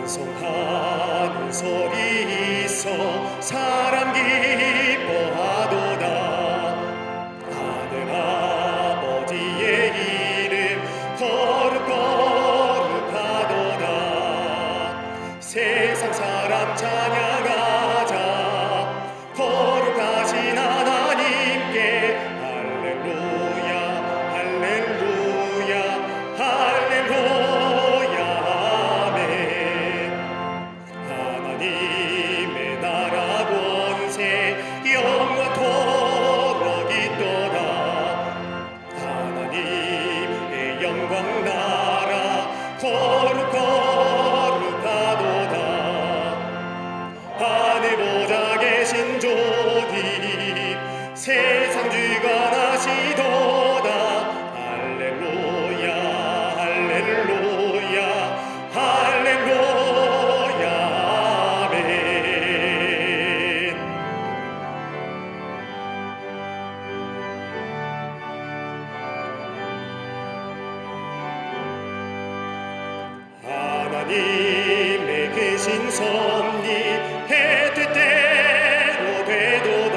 찬송하는 소리 있어 사람 기뻐하도다. 하늘 아버지의 이름 거룩거룩하도다. 세상 사람 찬양하자 거룩하신 하나님께. 할렐루야 할렐루야 할렐루야 아멘. 하나님의 나라 권세 영원토록 있도다. 하나님의 영광 나라 거룩거룩하도다. 하늘 보좌 계신 조기 세상 주관하시도다. 할렐루야 할렐루야 할렐루야 아멘. 하나님의 크신 섭리 해 뜻대로 되도다.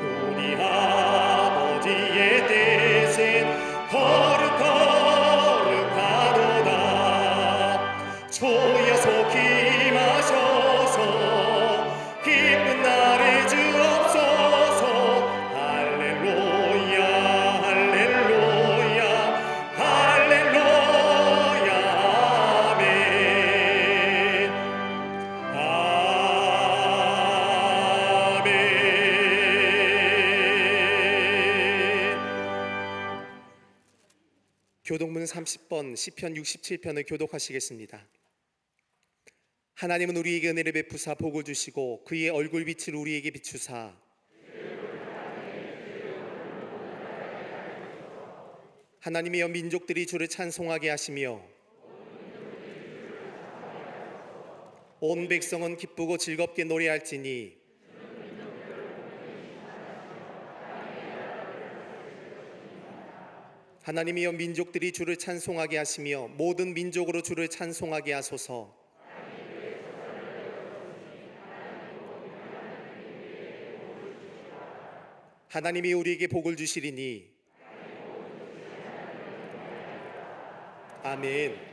우리 아버지의 뜻은 거룩거룩하도다. 주여 속히 임하셔서 기쁜 날을 주옵소서. 할렐루야 할렐루야 할렐루야 아멘. 아멘. 교독문 30번 시편 67편을 교독하시겠습니다. 하나님은 우리에게 은혜를 베푸사 복을 주시고 그의 얼굴빛을 우리에게 비추사 하나님이여 민족들이 주를 찬송하게 하시며 온 백성은 기쁘고 즐겁게 노래할지니. 하나님이여 민족들이 주를 찬송하게 하시며 모든 민족으로 주를 찬송하게 하소서. 하나님이 우리에게 복을 주시리니. 아멘.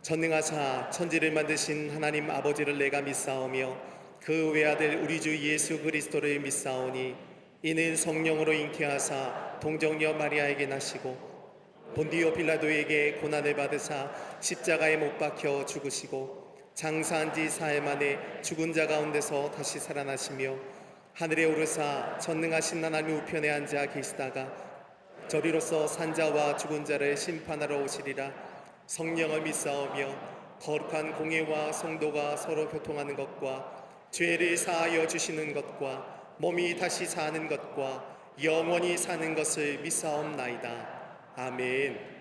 전능하사 천지를 만드신 하나님 아버지를 내가 믿사오며 그 외아들 우리 주 예수 그리스도를 믿사오니 이는 성령으로 잉태하사 동정녀 마리아에게 나시고 본디오 빌라도에게 고난을 받으사 십자가에 못 박혀 죽으시고 장사한 지 사흘 만에 죽은 자 가운데서 다시 살아나시며 하늘에 오르사 전능하신 하나님 우편에 앉아 계시다가 저리로서 산자와 죽은 자를 심판하러 오시리라. 성령을 믿사오며 거룩한 공예와 성도가 서로 교통하는 것과 죄를 사하여 주시는 것과 몸이 다시 사는 것과 영원히 사는 것을 믿사옵나이다. 아멘.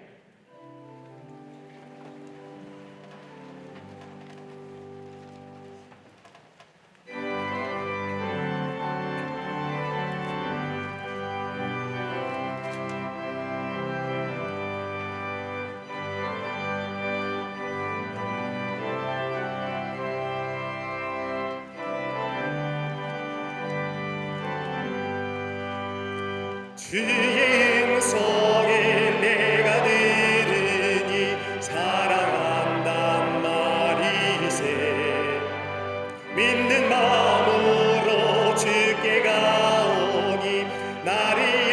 주의 음성을 내가 들으니 사랑한단 말이세. 믿는 마음으로 주께 가오니 나를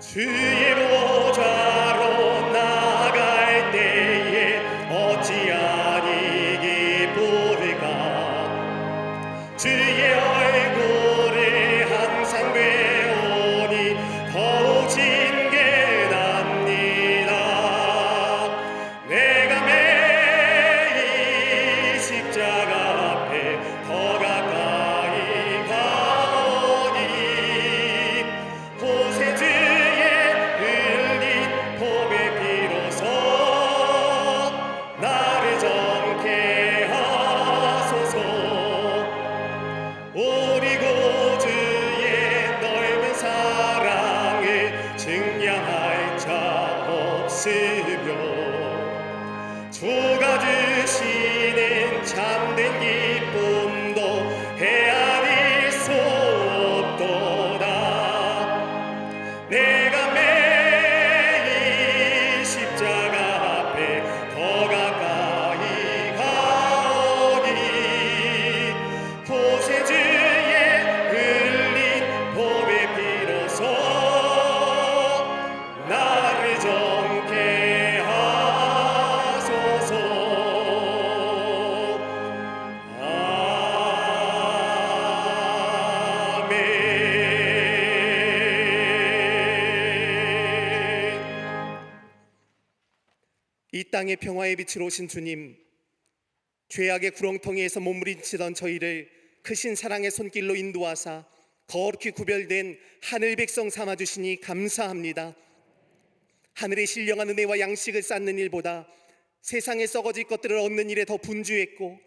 주의 보좌로 나갈 때에 어찌하니 기쁠까. 주의 얼굴을 항상 배우니 더욱 진게납니다. 내가 매일 십자가 앞에 더 가까이 가오니 곳에 주의 흘린 보배 피로써 나를 정케 하소서. 우리 구주의 넓은 사랑을 증량할 자 없으며 주가 주시는 참된 기쁨도 헤아릴 수 없도다. 내가 매일 십자가 앞에 더 가까이 가오니 곳에 주의 흘린 보배 피로써 나를 정케 하소서. 이 땅의 평화의 빛으로 오신 주님, 죄악의 구렁텅이에서 몸부림치던 저희를 크신 사랑의 손길로 인도하사 거룩히 구별된 하늘 백성 삼아주시니 감사합니다. 하늘의 신령한 은혜와 양식을 쌓는 일보다 세상에 썩어질 것들을 얻는 일에 더 분주했고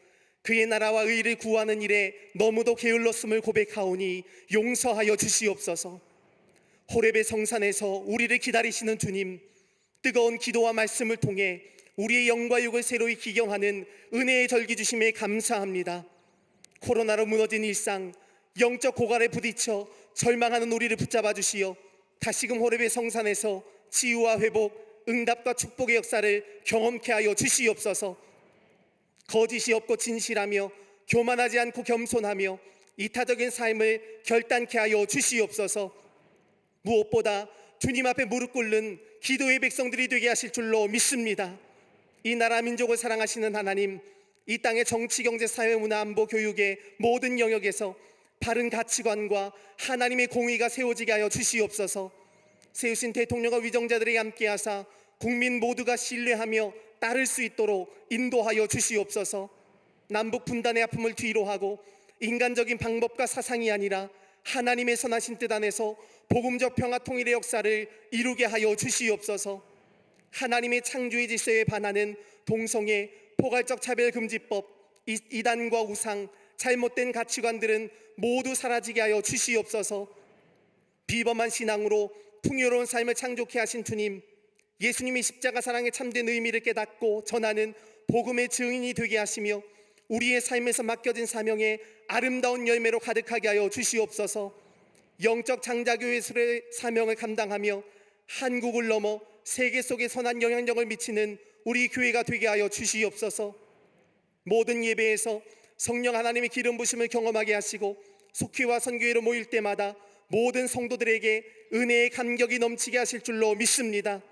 그의 나라와 의를 구하는 일에 너무도 게을렀음을 고백하오니 용서하여 주시옵소서. 호렙의 성산에서 우리를 기다리시는 주님, 뜨거운 기도와 말씀을 통해 우리의 영과 육을 새로이 기경하는 은혜의 절기 주심에 감사합니다. 코로나로 무너진 일상, 영적 고갈에 부딪혀 절망하는 우리를 붙잡아 주시어 다시금 호렙의 성산에서 치유와 회복, 응답과 축복의 역사를 경험케 하여 주시옵소서. 거짓이 없고 진실하며 교만하지 않고 겸손하며 이타적인 삶을 결단케 하여 주시옵소서. 무엇보다 주님 앞에 무릎 꿇는 기도의 백성들이 되게 하실 줄로 믿습니다. 이 나라 민족을 사랑하시는 하나님, 이 땅의 정치, 경제, 사회, 문화, 안보, 교육의 모든 영역에서 바른 가치관과 하나님의 공의가 세워지게 하여 주시옵소서. 세우신 대통령과 위정자들에게 함께하사 국민 모두가 신뢰하며 따를 수 있도록 인도하여 주시옵소서. 남북 분단의 아픔을 뒤로하고 인간적인 방법과 사상이 아니라 하나님의 선하신 뜻 안에서 복음적 평화 통일의 역사를 이루게 하여 주시옵소서. 하나님의 창조의 질서에 반하는 동성애, 포괄적 차별금지법, 이단과 우상, 잘못된 가치관들은 모두 사라지게 하여 주시옵소서. 비범한 신앙으로 풍요로운 삶을 창조케 하신 주님, 예수님이 십자가 사랑의 참된 의미를 깨닫고 전하는 복음의 증인이 되게 하시며 우리의 삶에서 맡겨진 사명의 아름다운 열매로 가득하게 하여 주시옵소서. 영적 장자교회의 사명을 감당하며 한국을 넘어 세계 속에 선한 영향력을 미치는 우리 교회가 되게 하여 주시옵소서. 모든 예배에서 성령 하나님의 기름 부심을 경험하게 하시고 속회와 선교회로 모일 때마다 모든 성도들에게 은혜의 감격이 넘치게 하실 줄로 믿습니다.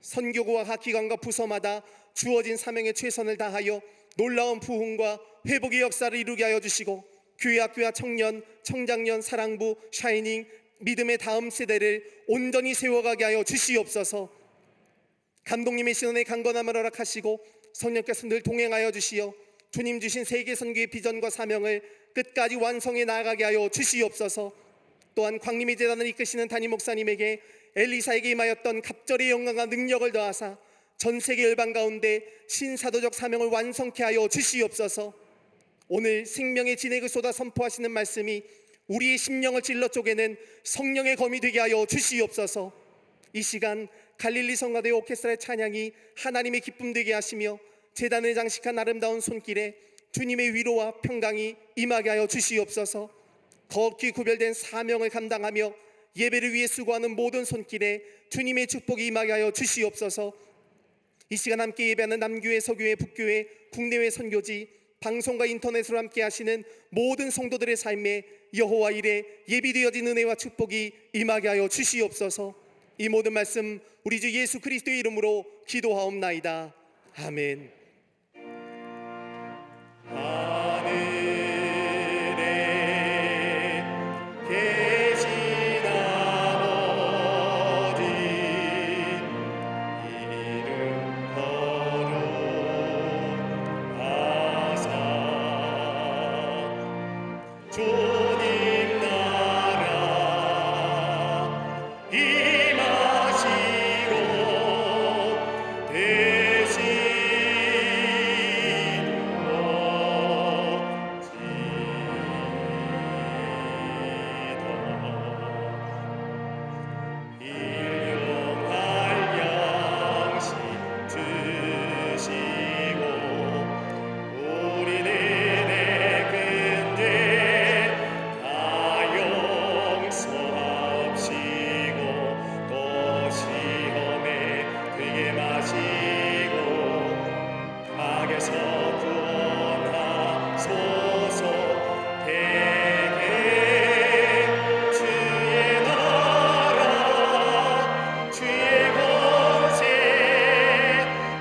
선교구와 각 기관과 부서마다 주어진 사명에 최선을 다하여 놀라운 부흥과 회복의 역사를 이루게 하여 주시고 교회, 학교와 청년, 청장년, 사랑부, 샤이닝, 믿음의 다음 세대를 온전히 세워가게 하여 주시옵소서. 감독님의 신원의 강건함을 허락하시고 성령께서 늘 동행하여 주시어 주님 주신 세계 선교의 비전과 사명을 끝까지 완성해 나아가게 하여 주시옵소서. 또한 광림의 재단을 이끄시는 담임 목사님에게 엘리사에게 임하였던 갑절의 영광과 능력을 더하사 전 세계 열방 가운데 신사도적 사명을 완성케 하여 주시옵소서. 오늘 생명의 진액을 쏟아 선포하시는 말씀이 우리의 심령을 찔러 쪼개는 성령의 검이 되게 하여 주시옵소서. 이 시간 갈릴리 성가대 오케스트라의 찬양이 하나님의 기쁨 되게 하시며 제단을 장식한 아름다운 손길에 주님의 위로와 평강이 임하게 하여 주시옵소서. 거룩히 구별된 사명을 감당하며 예배를 위해 수고하는 모든 손길에 주님의 축복이 임하게 하여 주시옵소서. 이 시간 함께 예배하는 남교회, 서교회, 북교회, 국내외 선교지, 방송과 인터넷으로 함께 하시는 모든 성도들의 삶에 여호와 일에 예비되어진 은혜와 축복이 임하게 하여 주시옵소서. 이 모든 말씀 우리 주 예수 그리스도의 이름으로 기도하옵나이다. 아멘. 하늘에 계신 아버지 이름 거룩하사 주님 나라 임하시고 대신 일용할 양식 주시고 우리는 근데 다 용서하시고 또 시험에 들게 마시고 악에서 구원하소서. 대개 주의 나라 주의 권세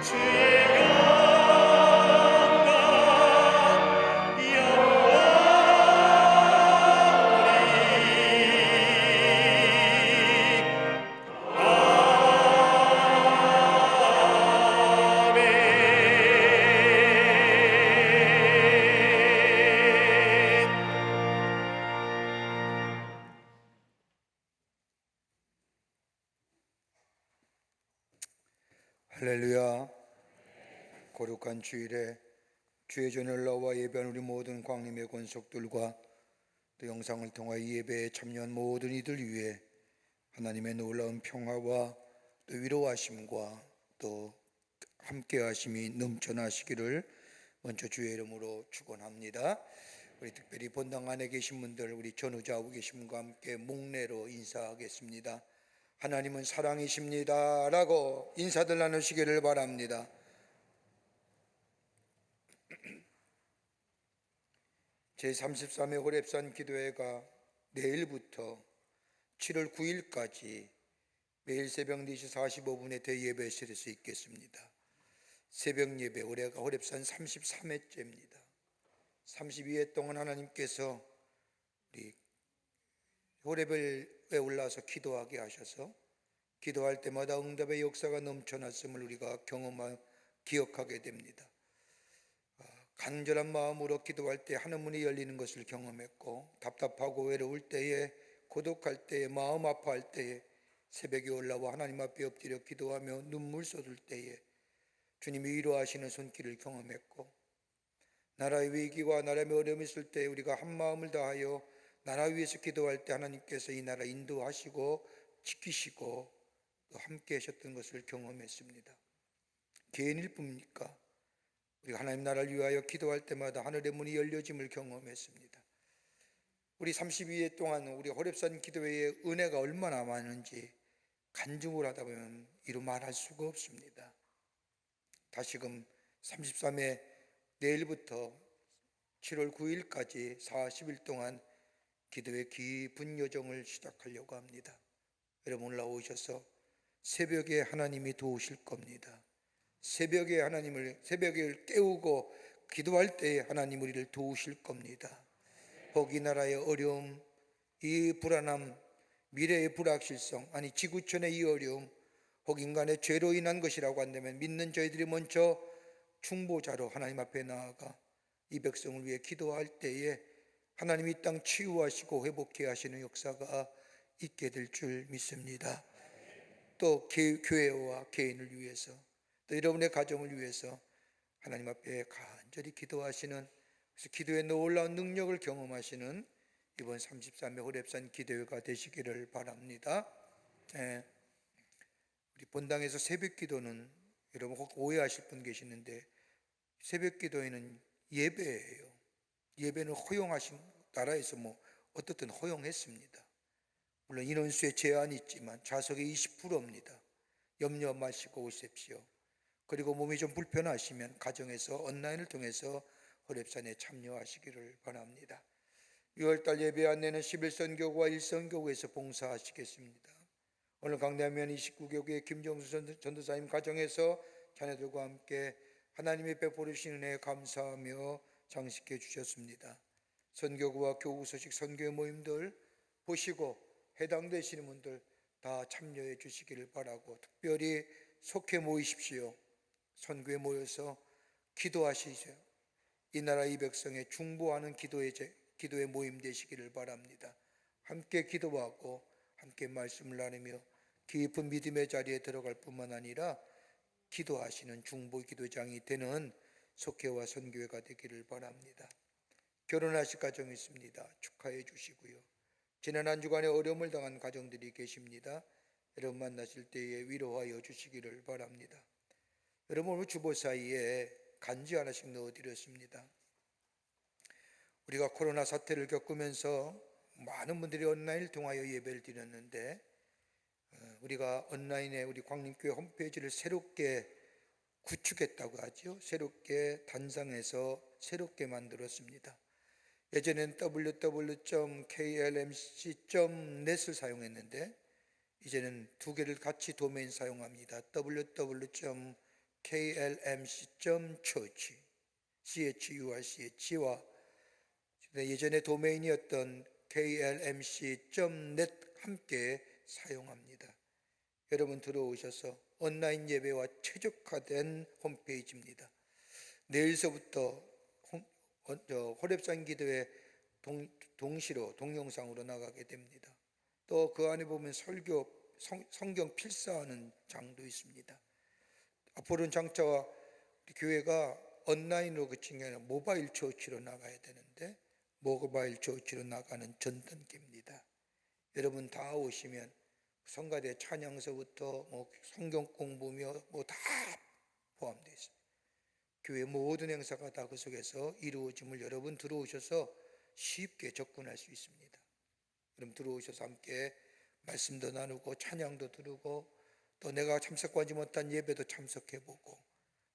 주의 영광 영원히 아멘. 할렐루야. 거룩한 주일에 주의 전을 나와 예배한 우리 모든 광림의 권속들과 또 영상을 통하여 이 예배에 참여한 모든 이들 위해 하나님의 놀라운 평화와 또 위로하심과 또 함께하심이 넘쳐나시기를 먼저 주의 이름으로 축원합니다. 우리 특별히 본당 안에 계신 분들, 우리 전우자하고 계신 분과 함께 목례로 인사하겠습니다. 하나님은 사랑이십니다 라고 인사들 나누시기를 바랍니다. 제33회 호렙산 기도회가 내일부터 7월 9일까지 매일 새벽 4시 45분에 대예배실에서 있겠습니다. 새벽 예배, 올해가 호렙산 33회째입니다 32회 동안 하나님께서 우리 호렙에 올라서 기도하게 하셔서 기도할 때마다 응답의 역사가 넘쳐났음을 우리가 기억하게 됩니다. 간절한 마음으로 기도할 때 하늘문이 열리는 것을 경험했고, 답답하고 외로울 때에, 고독할 때에, 마음 아파할 때에 새벽에 올라와 하나님 앞에 엎드려 기도하며 눈물 쏟을 때에 주님이 위로하시는 손길을 경험했고, 나라의 위기와 나라의 어려움이 있을 때 우리가 한 마음을 다하여 나라 위해서 기도할 때 하나님께서 이 나라 인도하시고 지키시고 또 함께 하셨던 것을 경험했습니다. 개인일 뿐입니까? 우리가 하나님 나라를 위하여 기도할 때마다 하늘의 문이 열려짐을 경험했습니다. 우리 32회 동안 우리 호렙산 기도회의 은혜가 얼마나 많은지 간증을 하다 보면 이루 말할 수가 없습니다. 다시금 33회 내일부터 7월 9일까지 40일 동안 기도의 깊은 여정을 시작하려고 합니다. 여러분 올라오셔서 새벽에 하나님이 도우실 겁니다. 새벽에 새벽을 깨우고 기도할 때에 하나님 우리를 도우실 겁니다. 혹 이 나라의 어려움, 이 불안함, 미래의 불확실성, 아니 지구촌의 이 어려움, 혹 인간의 죄로 인한 것이라고 한다면 믿는 저희들이 먼저 중보자로 하나님 앞에 나아가 이 백성을 위해 기도할 때에 하나님이 이 땅 치유하시고 회복해 하시는 역사가 있게 될 줄 믿습니다. 또 교회와 개인을 위해서, 또 여러분의 가정을 위해서 하나님 앞에 간절히 기도하시는, 그래서 기도의 놀라운 능력을 경험하시는 이번 33회 호렙산 기도회가 되시기를 바랍니다. 우리 본당에서 새벽 기도는, 여러분 혹 오해하실 분 계시는데, 새벽 기도회는 예배예요. 예배는 허용하신 나라에서 어떻든 허용했습니다. 물론 인원수에 제한이 있지만 좌석이 20%입니다. 염려 마시고 오십시오. 그리고 몸이 좀 불편하시면 가정에서 온라인을 통해서 호렙산에 참여하시기를 바랍니다. 6월달 예배 안내는 11선교구와 1선교구에서 봉사하시겠습니다. 오늘 강대하면 29개국의 김정수 전도사님 가정에서 자녀들과 함께 하나님의 베풀으신 은혜에 감사하며 장식해 주셨습니다. 선교구와 교구 소식 선교회 모임들 보시고 해당되시는 분들 다 참여해 주시기를 바라고, 특별히 속해 모이십시오. 선교에 모여서 기도하시죠. 이 나라 이 백성의 중보하는 기도의 모임 되시기를 바랍니다. 함께 기도하고 함께 말씀을 나누며 깊은 믿음의 자리에 들어갈 뿐만 아니라 기도하시는 중보 기도장이 되는 속회와 선교회가 되기를 바랍니다. 결혼하실 가정이 있습니다. 축하해 주시고요. 지난 한 주간에 어려움을 당한 가정들이 계십니다. 여러분 만나실 때에 위로하여 주시기를 바랍니다. 여러분 오늘 주보 사이에 간지 하나씩 넣어드렸습니다. 우리가 코로나 사태를 겪으면서 많은 분들이 온라인을 통하여 예배를 드렸는데, 우리가 온라인에 우리 광림교회 홈페이지를 새롭게 구축했다고 하죠. 새롭게 단상해서 새롭게 만들었습니다. 예전엔 www.klmc.net을 사용했는데 이제는 두 개를 같이 도메인 사용합니다. www.klmc.church church와 예전에 도메인이었던 klmc.net 함께 사용합니다. 여러분 들어오셔서 온라인 예배와 최적화된 홈페이지입니다. 내일서부터 호렙산 기도회 동시로 동영상으로 나가게 됩니다. 또 그 안에 보면 성경 필사하는 장도 있습니다. 앞으로는 장차 우리 교회가 온라인으로 그친 게 아니라 모바일 처치로 나가야 되는데 모바일 처치로 나가는 전단기입니다. 여러분 다 오시면 성가대 찬양서부터 성경 공부며 다 포함되어 있습니다. 교회 모든 행사가 다 그 속에서 이루어짐을 여러분 들어오셔서 쉽게 접근할 수 있습니다. 여러분 들어오셔서 함께 말씀도 나누고 찬양도 들으고 또 내가 참석하지 못한 예배도 참석해보고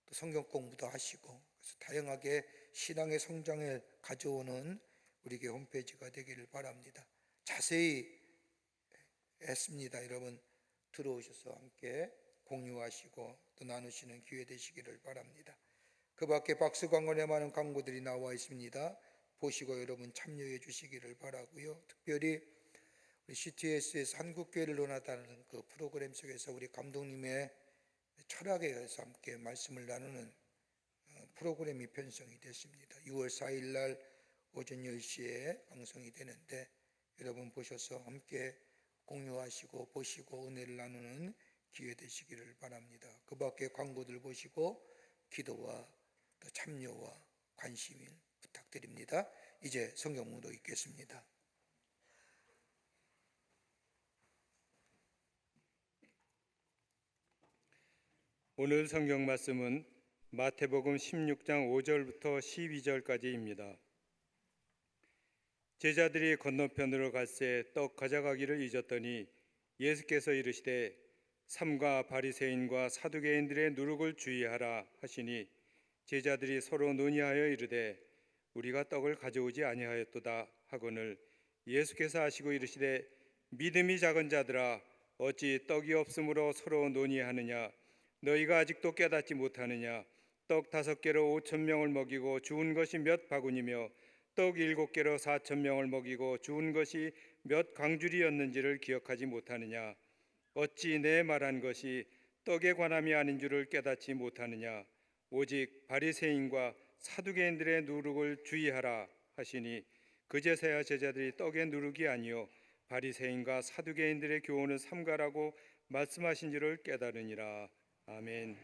또 성경 공부도 하시고, 그래서 다양하게 신앙의 성장을 가져오는 우리 교회 홈페이지가 되기를 바랍니다. 자세히 했습니다. 여러분 들어오셔서 함께 공유하시고 또 나누시는 기회 되시기를 바랍니다. 그 밖에 박스광고에 많은 광고들이 나와 있습니다. 보시고 여러분 참여해 주시기를 바라고요. 특별히 우리 CTS에서 한국교회를 논하다는 그 프로그램 속에서 우리 감독님의 철학에 의해서 함께 말씀을 나누는 프로그램이 편성이 됐습니다. 6월 4일 날 오전 10시에 방송이 되는데 여러분 보셔서 함께 공유하시고 보시고 은혜를 나누는 기회 되시기를 바랍니다. 그 밖에 광고들 보시고 기도와 또 참여와 관심을 부탁드립니다. 이제 성경문도 읽겠습니다. 오늘 성경 말씀은 마태복음 16장 5절부터 12절까지입니다. 제자들이 건너편으로 갈새 떡 가져가기를 잊었더니 예수께서 이르시되 삼가 바리새인과 사두개인들의 누룩을 주의하라 하시니 제자들이 서로 논의하여 이르되 우리가 떡을 가져오지 아니하였도다 하거늘 예수께서 아시고 이르시되 믿음이 작은 자들아 어찌 떡이 없으므로 서로 논의하느냐 너희가 아직도 깨닫지 못하느냐 떡 5개로 5,000명을 먹이고 주운 것이 몇 바구니며 떡 7개로 4,000명을 먹이고 주운 것이 몇 광주리였는지를 기억하지 못하느냐 어찌 내 말한 것이 떡에 관함이 아닌 줄을 깨닫지 못하느냐 오직 바리새인과 사두개인들의 누룩을 주의하라 하시니 그제서야 제자들이 떡의 누룩이 아니요 바리새인과 사두개인들의 교훈을 삼가라고 말씀하신 줄을 깨달으니라. 아멘.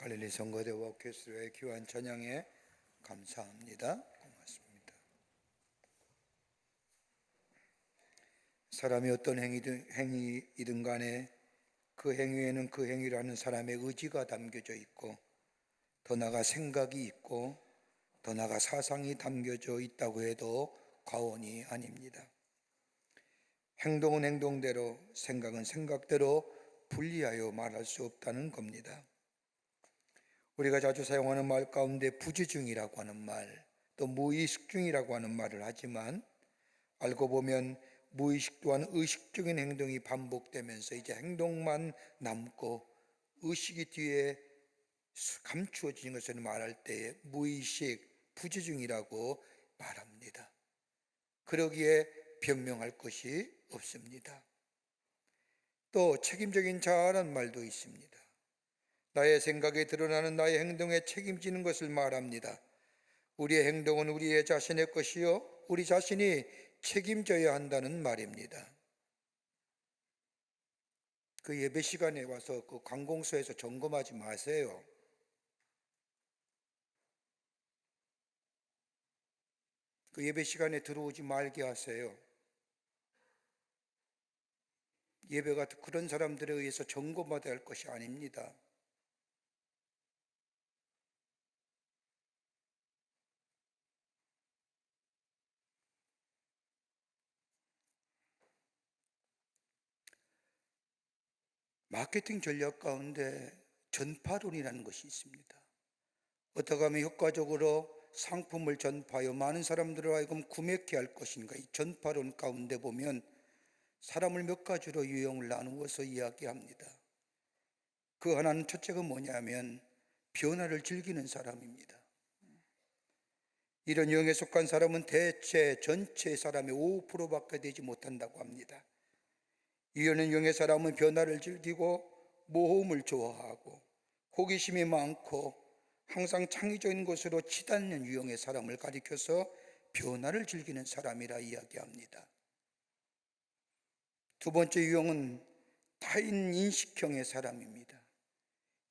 갈릴리 성거대와 퀘스로의 귀한 찬양에 감사합니다. 고맙습니다. 사람이 어떤 행위이든 간에 그 행위에는 그 행위를 하는 사람의 의지가 담겨져 있고, 더 나아가 생각이 있고, 더 나아가 사상이 담겨져 있다고 해도 과언이 아닙니다. 행동은 행동대로, 생각은 생각대로 분리하여 말할 수 없다는 겁니다. 우리가 자주 사용하는 말 가운데 부지중이라고 하는 말, 또 무의식중이라고 하는 말을 하지만, 알고 보면 무의식 또한 의식적인 행동이 반복되면서 이제 행동만 남고 의식이 뒤에 감추어지는 것을 말할 때에 무의식, 부지중이라고 말합니다. 그러기에 변명할 것이 없습니다. 또 책임적인 자아란 말도 있습니다. 나의 생각에 드러나는 나의 행동에 책임지는 것을 말합니다. 우리의 행동은 우리의 자신의 것이요, 우리 자신이 책임져야 한다는 말입니다. 그 예배 시간에 와서 그 관공서에서 점검하지 마세요. 그 예배 시간에 들어오지 말게 하세요. 예배가 그런 사람들에 의해서 점검받아야 할 것이 아닙니다. 마케팅 전략 가운데 전파론이라는 것이 있습니다. 어떻게 하면 효과적으로 상품을 전파하여 많은 사람들을 하여금 구매케 할 것인가. 이 전파론 가운데 보면 사람을 몇 가지로 유형을 나누어서 이야기합니다. 그 하나는 첫째가 뭐냐면 변화를 즐기는 사람입니다. 이런 유형에 속한 사람은 대체 전체 사람의 5%밖에 되지 못한다고 합니다. 이런 유형의 사람은 변화를 즐기고 모험을 좋아하고 호기심이 많고 항상 창의적인 것으로 치닫는 유형의 사람을 가리켜서 변화를 즐기는 사람이라 이야기합니다. 두 번째 유형은 타인 인식형의 사람입니다.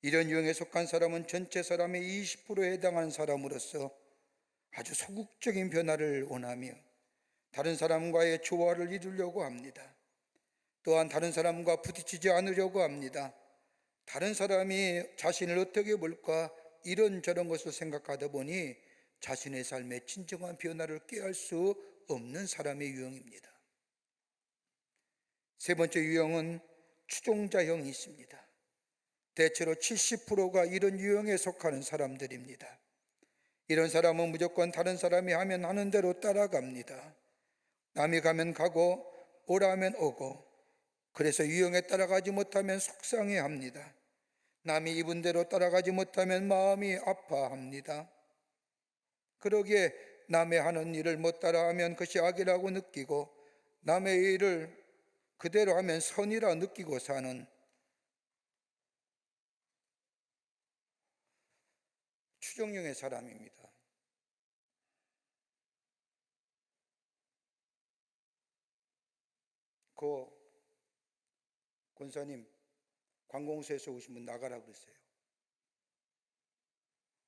이런 유형에 속한 사람은 전체 사람의 20%에 해당하는 사람으로서 아주 소극적인 변화를 원하며 다른 사람과의 조화를 이루려고 합니다. 또한 다른 사람과 부딪히지 않으려고 합니다. 다른 사람이 자신을 어떻게 볼까 이런저런 것을 생각하다 보니 자신의 삶에 진정한 변화를 꾀할 수 없는 사람의 유형입니다. 세 번째 유형은 추종자형이 있습니다. 대체로 70%가 이런 유형에 속하는 사람들입니다. 이런 사람은 무조건 다른 사람이 하면 하는 대로 따라갑니다. 남이 가면 가고 오라면 오고, 그래서 유형에 따라가지 못하면 속상해합니다. 남이 입은 대로 따라가지 못하면 마음이 아파합니다. 그러기에 남의 하는 일을 못 따라하면 그것이 악이라고 느끼고 남의 일을 그대로 하면 선이라 느끼고 사는 추종형의 사람입니다. 그 권사님, 관공서에서 오신 분 나가라 그랬어요.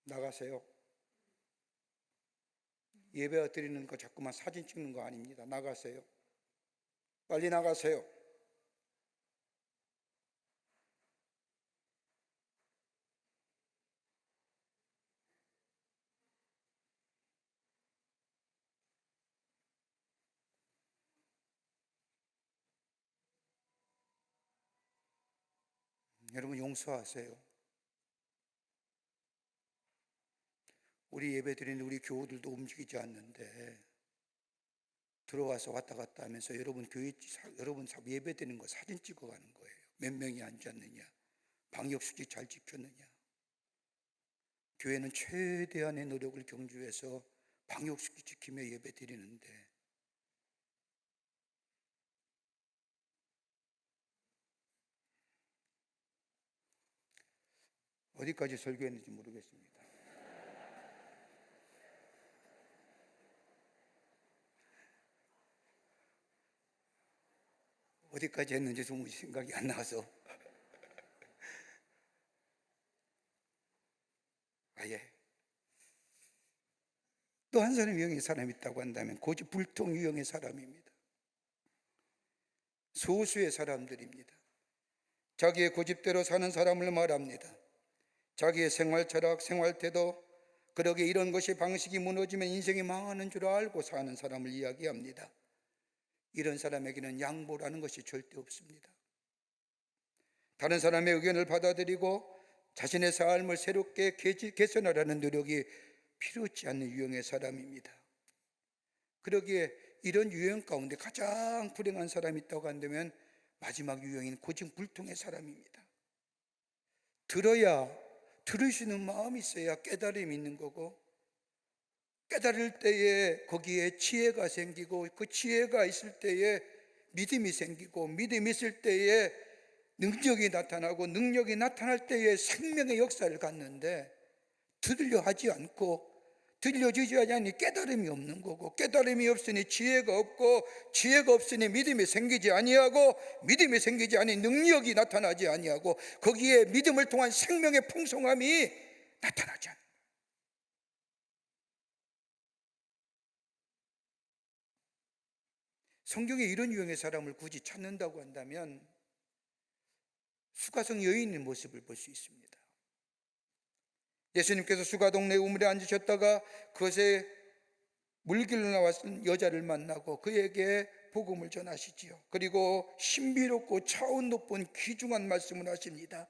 나가세요. 예배 드리는 거 자꾸만 사진 찍는 거 아닙니다. 나가세요. 빨리 나가세요. 여러분 용서하세요. 우리 예배 드리는 우리 교우들도 움직이지 않는데 들어와서 왔다 갔다 하면서 여러분 예배 드리는 거 사진 찍어 가는 거예요. 몇 명이 앉았느냐, 방역수칙 잘 지켰느냐. 교회는 최대한의 노력을 경주해서 방역수칙 지키며 예배 드리는데 어디까지 설교했는지 모르겠습니다. 어디까지 했는지 도무지 생각이 안 나서 예. 또 한 사람 유형의 사람이 있다고 한다면 고집불통 유형의 사람입니다. 소수의 사람들입니다. 자기의 고집대로 사는 사람을 말합니다. 자기의 생활 철학, 생활 태도, 그러게 이런 것이 방식이 무너지면 인생이 망하는 줄 알고 사는 사람을 이야기합니다. 이런 사람에게는 양보라는 것이 절대 없습니다. 다른 사람의 의견을 받아들이고 자신의 삶을 새롭게 개선하려는 노력이 필요치 않는 유형의 사람입니다. 그러기에 이런 유형 가운데 가장 불행한 사람이 있다고 한다면 마지막 유형인 고집불통의 사람입니다. 들을 수 있는 마음이 있어야 깨달음이 있는 거고, 깨달을 때에 거기에 지혜가 생기고, 그 지혜가 있을 때에 믿음이 생기고, 믿음이 있을 때에 능력이 나타나고, 능력이 나타날 때에 생명의 역사를 갖는데, 들으려 하지 않고 들려주지 않으니 깨달음이 없는 거고, 깨달음이 없으니 지혜가 없고, 지혜가 없으니 믿음이 생기지 아니하고, 믿음이 생기지 않으니 능력이 나타나지 아니하고, 거기에 믿음을 통한 생명의 풍성함이 나타나지 않는 거예요. 성경에 이런 유형의 사람을 굳이 찾는다고 한다면 수가성 여인의 모습을 볼 수 있습니다. 예수님께서 수가동네 우물에 앉으셨다가 그것에 물길로 나왔던 여자를 만나고 그에게 복음을 전하시지요. 그리고 신비롭고 차원 높은 귀중한 말씀을 하십니다.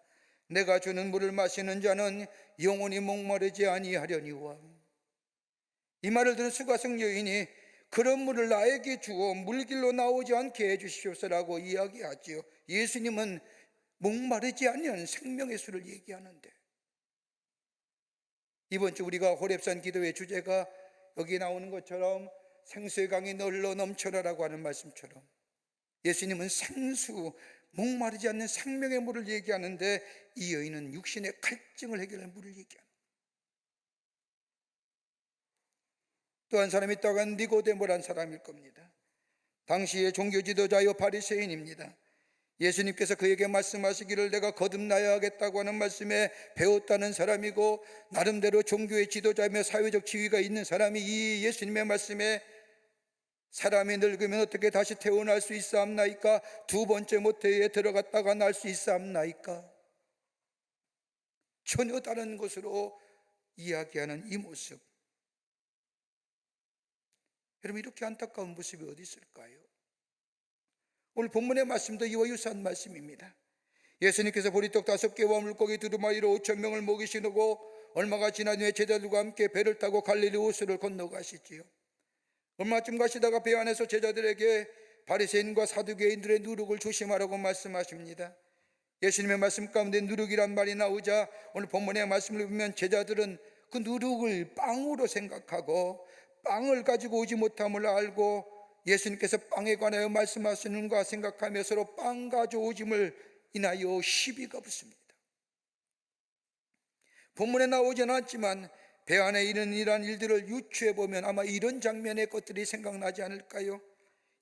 내가 주는 물을 마시는 자는 영원히 목마르지 아니하려니와. 이 말을 들은 수가성 여인이 그런 물을 나에게 주어 물길로 나오지 않게 해주시옵소서라고 이야기하지요. 예수님은 목마르지 않는 생명의 수를 얘기하는데, 이번 주 우리가 호렙산 기도의 주제가 여기 나오는 것처럼 생수의 강이 널러 넘쳐라라고 하는 말씀처럼 예수님은 생수, 목마르지 않는 생명의 물을 얘기하는데, 이 여인은 육신의 갈증을 해결할 물을 얘기합니다. 또 한 사람이 있다고 한 니고데모라는 사람일 겁니다. 당시의 종교 지도자요 바리새인입니다. 예수님께서 그에게 말씀하시기를 내가 거듭나야 하겠다고 하는 말씀에 배웠다는 사람이고, 나름대로 종교의 지도자며 사회적 지위가 있는 사람이 이 예수님의 말씀에 사람이 늙으면 어떻게 다시 태어날 수 있사옵나이까? 두 번째 모태에 들어갔다가 날 수 있사옵나이까? 전혀 다른 것으로 이야기하는 이 모습, 여러분, 이렇게 안타까운 모습이 어디 있을까요? 오늘 본문의 말씀도 이와 유사한 말씀입니다. 예수님께서 보리떡 5개와 물고기 2마리로 5,000명을 먹이시고 얼마가 지난 후에 제자들과 함께 배를 타고 갈릴리 호수를 건너가시지요. 얼마쯤 가시다가 배 안에서 제자들에게 바리새인과 사두개인들의 누룩을 조심하라고 말씀하십니다. 예수님의 말씀 가운데 누룩이란 말이 나오자 오늘 본문의 말씀을 보면 제자들은 그 누룩을 빵으로 생각하고 빵을 가지고 오지 못함을 알고 예수님께서 빵에 관하여 말씀하시는가 생각하며 서로 빵 가져오짐을 인하여 시비가 붙습니다. 본문에 나오진 않지만 배 안에 이런 일들을 유추해 보면 아마 이런 장면의 것들이 생각나지 않을까요?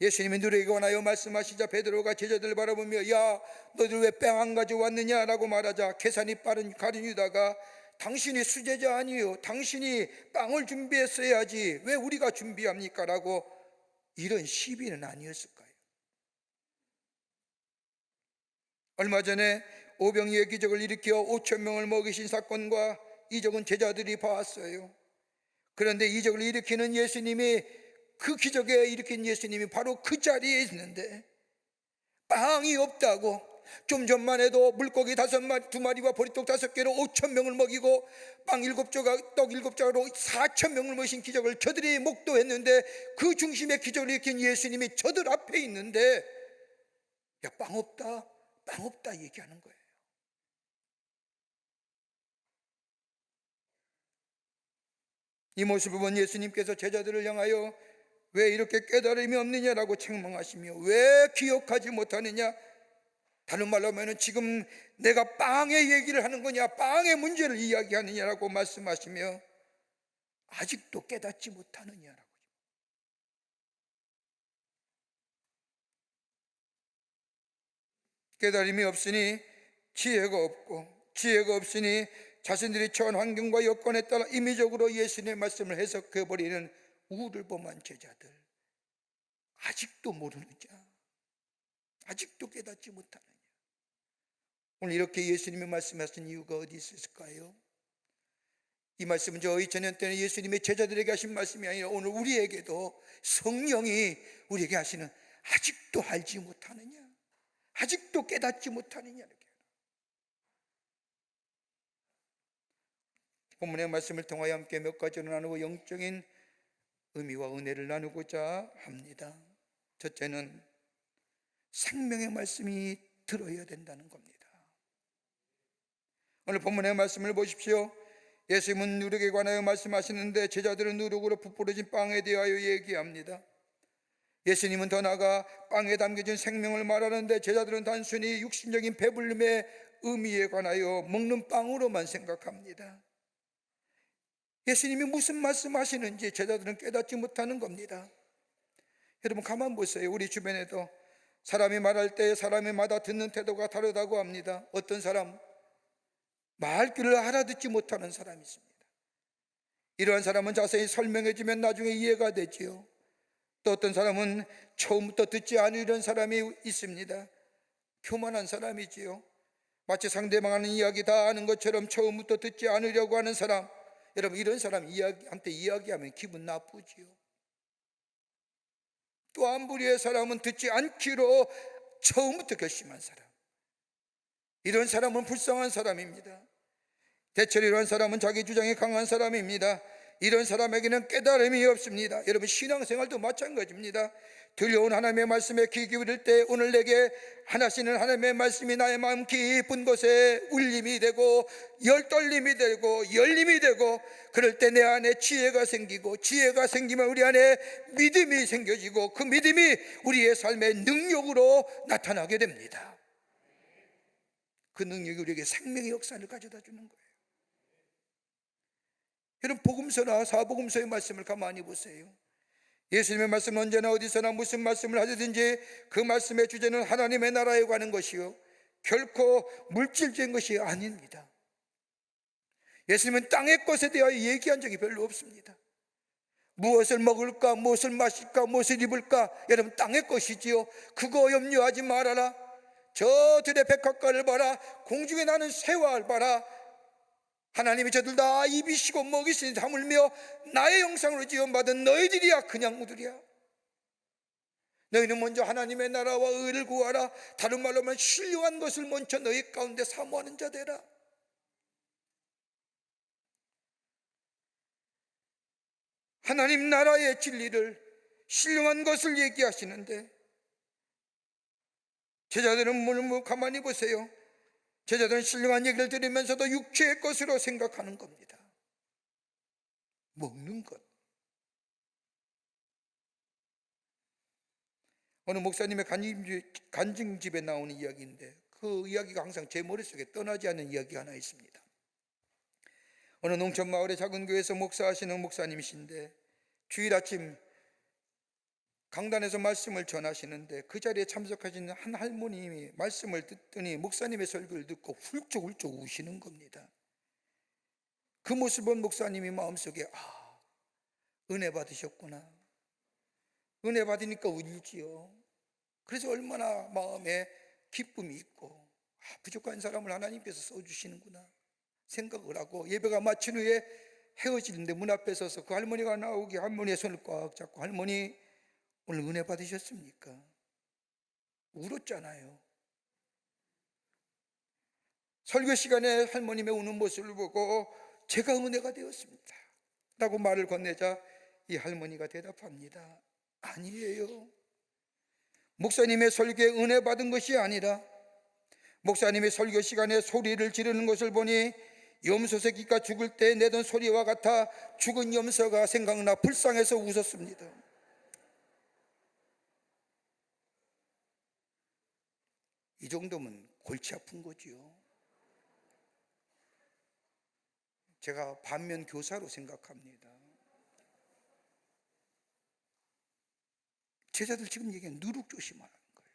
예수님이 누룩에 관하여 말씀하시자 베드로가 제자들을 바라보며 야, 너희들 왜 빵 안 가져왔느냐 라고 말하자 계산이 빠른 가룟 유다가 당신이 수제자 아니요, 당신이 빵을 준비했어야지 왜 우리가 준비합니까? 라고, 이런 시비는 아니었을까요? 얼마 전에 오병이의 기적을 일으켜 5,000명을 먹이신 사건과 이적은 제자들이 봤어요. 그런데 이적을 일으키는 예수님이, 그 기적에 일으킨 예수님이 바로 그 자리에 있는데 빵이 없다고, 좀 전만 해도 물고기 2마리와 보리떡 5개로 5,000명을 먹이고 빵 7조각, 떡 7조각으로 4,000명을 먹이신 기적을 저들이 목도했는데, 그 중심에 기적을 일으킨 예수님이 저들 앞에 있는데 야, 빵 없다, 빵 없다 얘기하는 거예요. 이 모습을 본 예수님께서 제자들을 향하여 왜 이렇게 깨달음이 없느냐라고 책망하시며 왜 기억하지 못하느냐, 다른 말로 하면 지금 내가 빵의 얘기를 하는 거냐, 빵의 문제를 이야기하느냐라고 말씀하시며 아직도 깨닫지 못하느냐라고. 깨달음이 없으니 지혜가 없고, 지혜가 없으니 자신들이 처한 환경과 여건에 따라 임의적으로 예수님의 말씀을 해석해버리는 우르범한 제자들, 아직도 모르느냐? 아직도 깨닫지 못하느냐? 오늘 이렇게 예수님이 말씀하신 이유가 어디 있을까요? 이 말씀은 저 2000년 때는 예수님의 제자들에게 하신 말씀이 아니라 오늘 우리에게도 성령이 우리에게 하시는, 아직도 알지 못하느냐? 아직도 깨닫지 못하느냐? 본문의 말씀을 통하여 함께 몇 가지로 나누고 영적인 의미와 은혜를 나누고자 합니다. 첫째는 생명의 말씀이 들어야 된다는 겁니다. 오늘 본문의 말씀을 보십시오. 예수님은 누룩에 관하여 말씀하시는데 제자들은 누룩으로 부풀어진 빵에 대하여 얘기합니다. 예수님은 더 나아가 빵에 담겨진 생명을 말하는데 제자들은 단순히 육신적인 배불림의 의미에 관하여 먹는 빵으로만 생각합니다. 예수님이 무슨 말씀하시는지 제자들은 깨닫지 못하는 겁니다. 여러분 가만 보세요. 우리 주변에도 사람이 말할 때 사람마다 듣는 태도가 다르다고 합니다. 어떤 사람 말귀를 알아듣지 못하는 사람이 있습니다. 이러한 사람은 자세히 설명해 주면 나중에 이해가 되지요. 또 어떤 사람은 처음부터 듣지 않으려는 사람이 있습니다. 교만한 사람이지요. 마치 상대방 하는 이야기 다 아는 것처럼 처음부터 듣지 않으려고 하는 사람. 여러분 이런 사람 한테 이야기하면 기분 나쁘지요. 또 한 부류의 사람은 듣지 않기로 처음부터 결심한 사람. 이런 사람은 불쌍한 사람입니다. 대체로 이런 사람은 자기 주장이 강한 사람입니다. 이런 사람에게는 깨달음이 없습니다. 여러분 신앙생활도 마찬가지입니다. 들려온 하나님의 말씀에 귀 기울일 때 오늘 내게 하나시는 하나님의 말씀이 나의 마음 깊은 곳에 울림이 되고 열떨림이 되고 열림이 되고, 그럴 때 내 안에 지혜가 생기고, 지혜가 생기면 우리 안에 믿음이 생겨지고, 그 믿음이 우리의 삶의 능력으로 나타나게 됩니다. 그 능력이 우리에게 생명의 역사를 가져다 주는 거예요. 여러분 복음서나 사복음서의 말씀을 가만히 보세요. 예수님의 말씀은 언제나 어디서나 무슨 말씀을 하시든지 그 말씀의 주제는 하나님의 나라에 관한 것이요 결코 물질적인 것이 아닙니다. 예수님은 땅의 것에 대하여 얘기한 적이 별로 없습니다. 무엇을 먹을까, 무엇을 마실까, 무엇을 입을까, 여러분 땅의 것이지요. 그거 염려하지 말아라. 저 들의 백합과를 봐라. 공중에 나는 새와 봐라. 하나님이 저들 다 입이시고 먹이시니 다물며 나의 형상으로 지음받은 너희들이야 그냥무들이야. 너희는 먼저 하나님의 나라와 의를 구하라. 다른 말로 하면 신령한 것을 먼저 너희 가운데 사모하는 자 되라. 하나님 나라의 진리를, 신령한 것을 얘기하시는데 제자들은 가만히 보세요. 제자들은 신령한 얘기를 들으면서도 육체의 것으로 생각하는 겁니다. 먹는 것. 어느 목사님의 간증집에 나오는 이야기인데 그 이야기가 항상 제 머릿속에 떠나지 않는 이야기가 하나 있습니다. 어느 농촌 마을의 작은 교회에서 목사하시는 목사님이신데 주일 아침 강단에서 말씀을 전하시는데 그 자리에 참석하신 한 할머님이 말씀을 듣더니 목사님의 설교를 듣고 훌쩍훌쩍 우시는 겁니다. 그 모습을 본 목사님이 마음속에 은혜 받으셨구나. 은혜 받으니까 울지요. 그래서 얼마나 마음에 기쁨이 있고 부족한 사람을 하나님께서 써주시는구나 생각을 하고, 예배가 마친 후에 헤어지는데 문 앞에 서서 그 할머니가 나오기 할머니의 손을 꽉 잡고, 할머니 오늘 은혜 받으셨습니까? 울었잖아요. 설교 시간에 할머님의 우는 모습을 보고 제가 은혜가 되었습니다 라고 말을 건네자 이 할머니가 대답합니다. 아니에요. 목사님의 설교에 은혜 받은 것이 아니라 목사님의 설교 시간에 소리를 지르는 것을 보니 염소 새끼가 죽을 때 내던 소리와 같아 죽은 염소가 생각나 불쌍해서 웃었습니다. 이 정도면 골치 아픈 거지요. 제가 반면 교사로 생각합니다. 제자들 지금 얘기하는 누룩 조심하라는 거예요.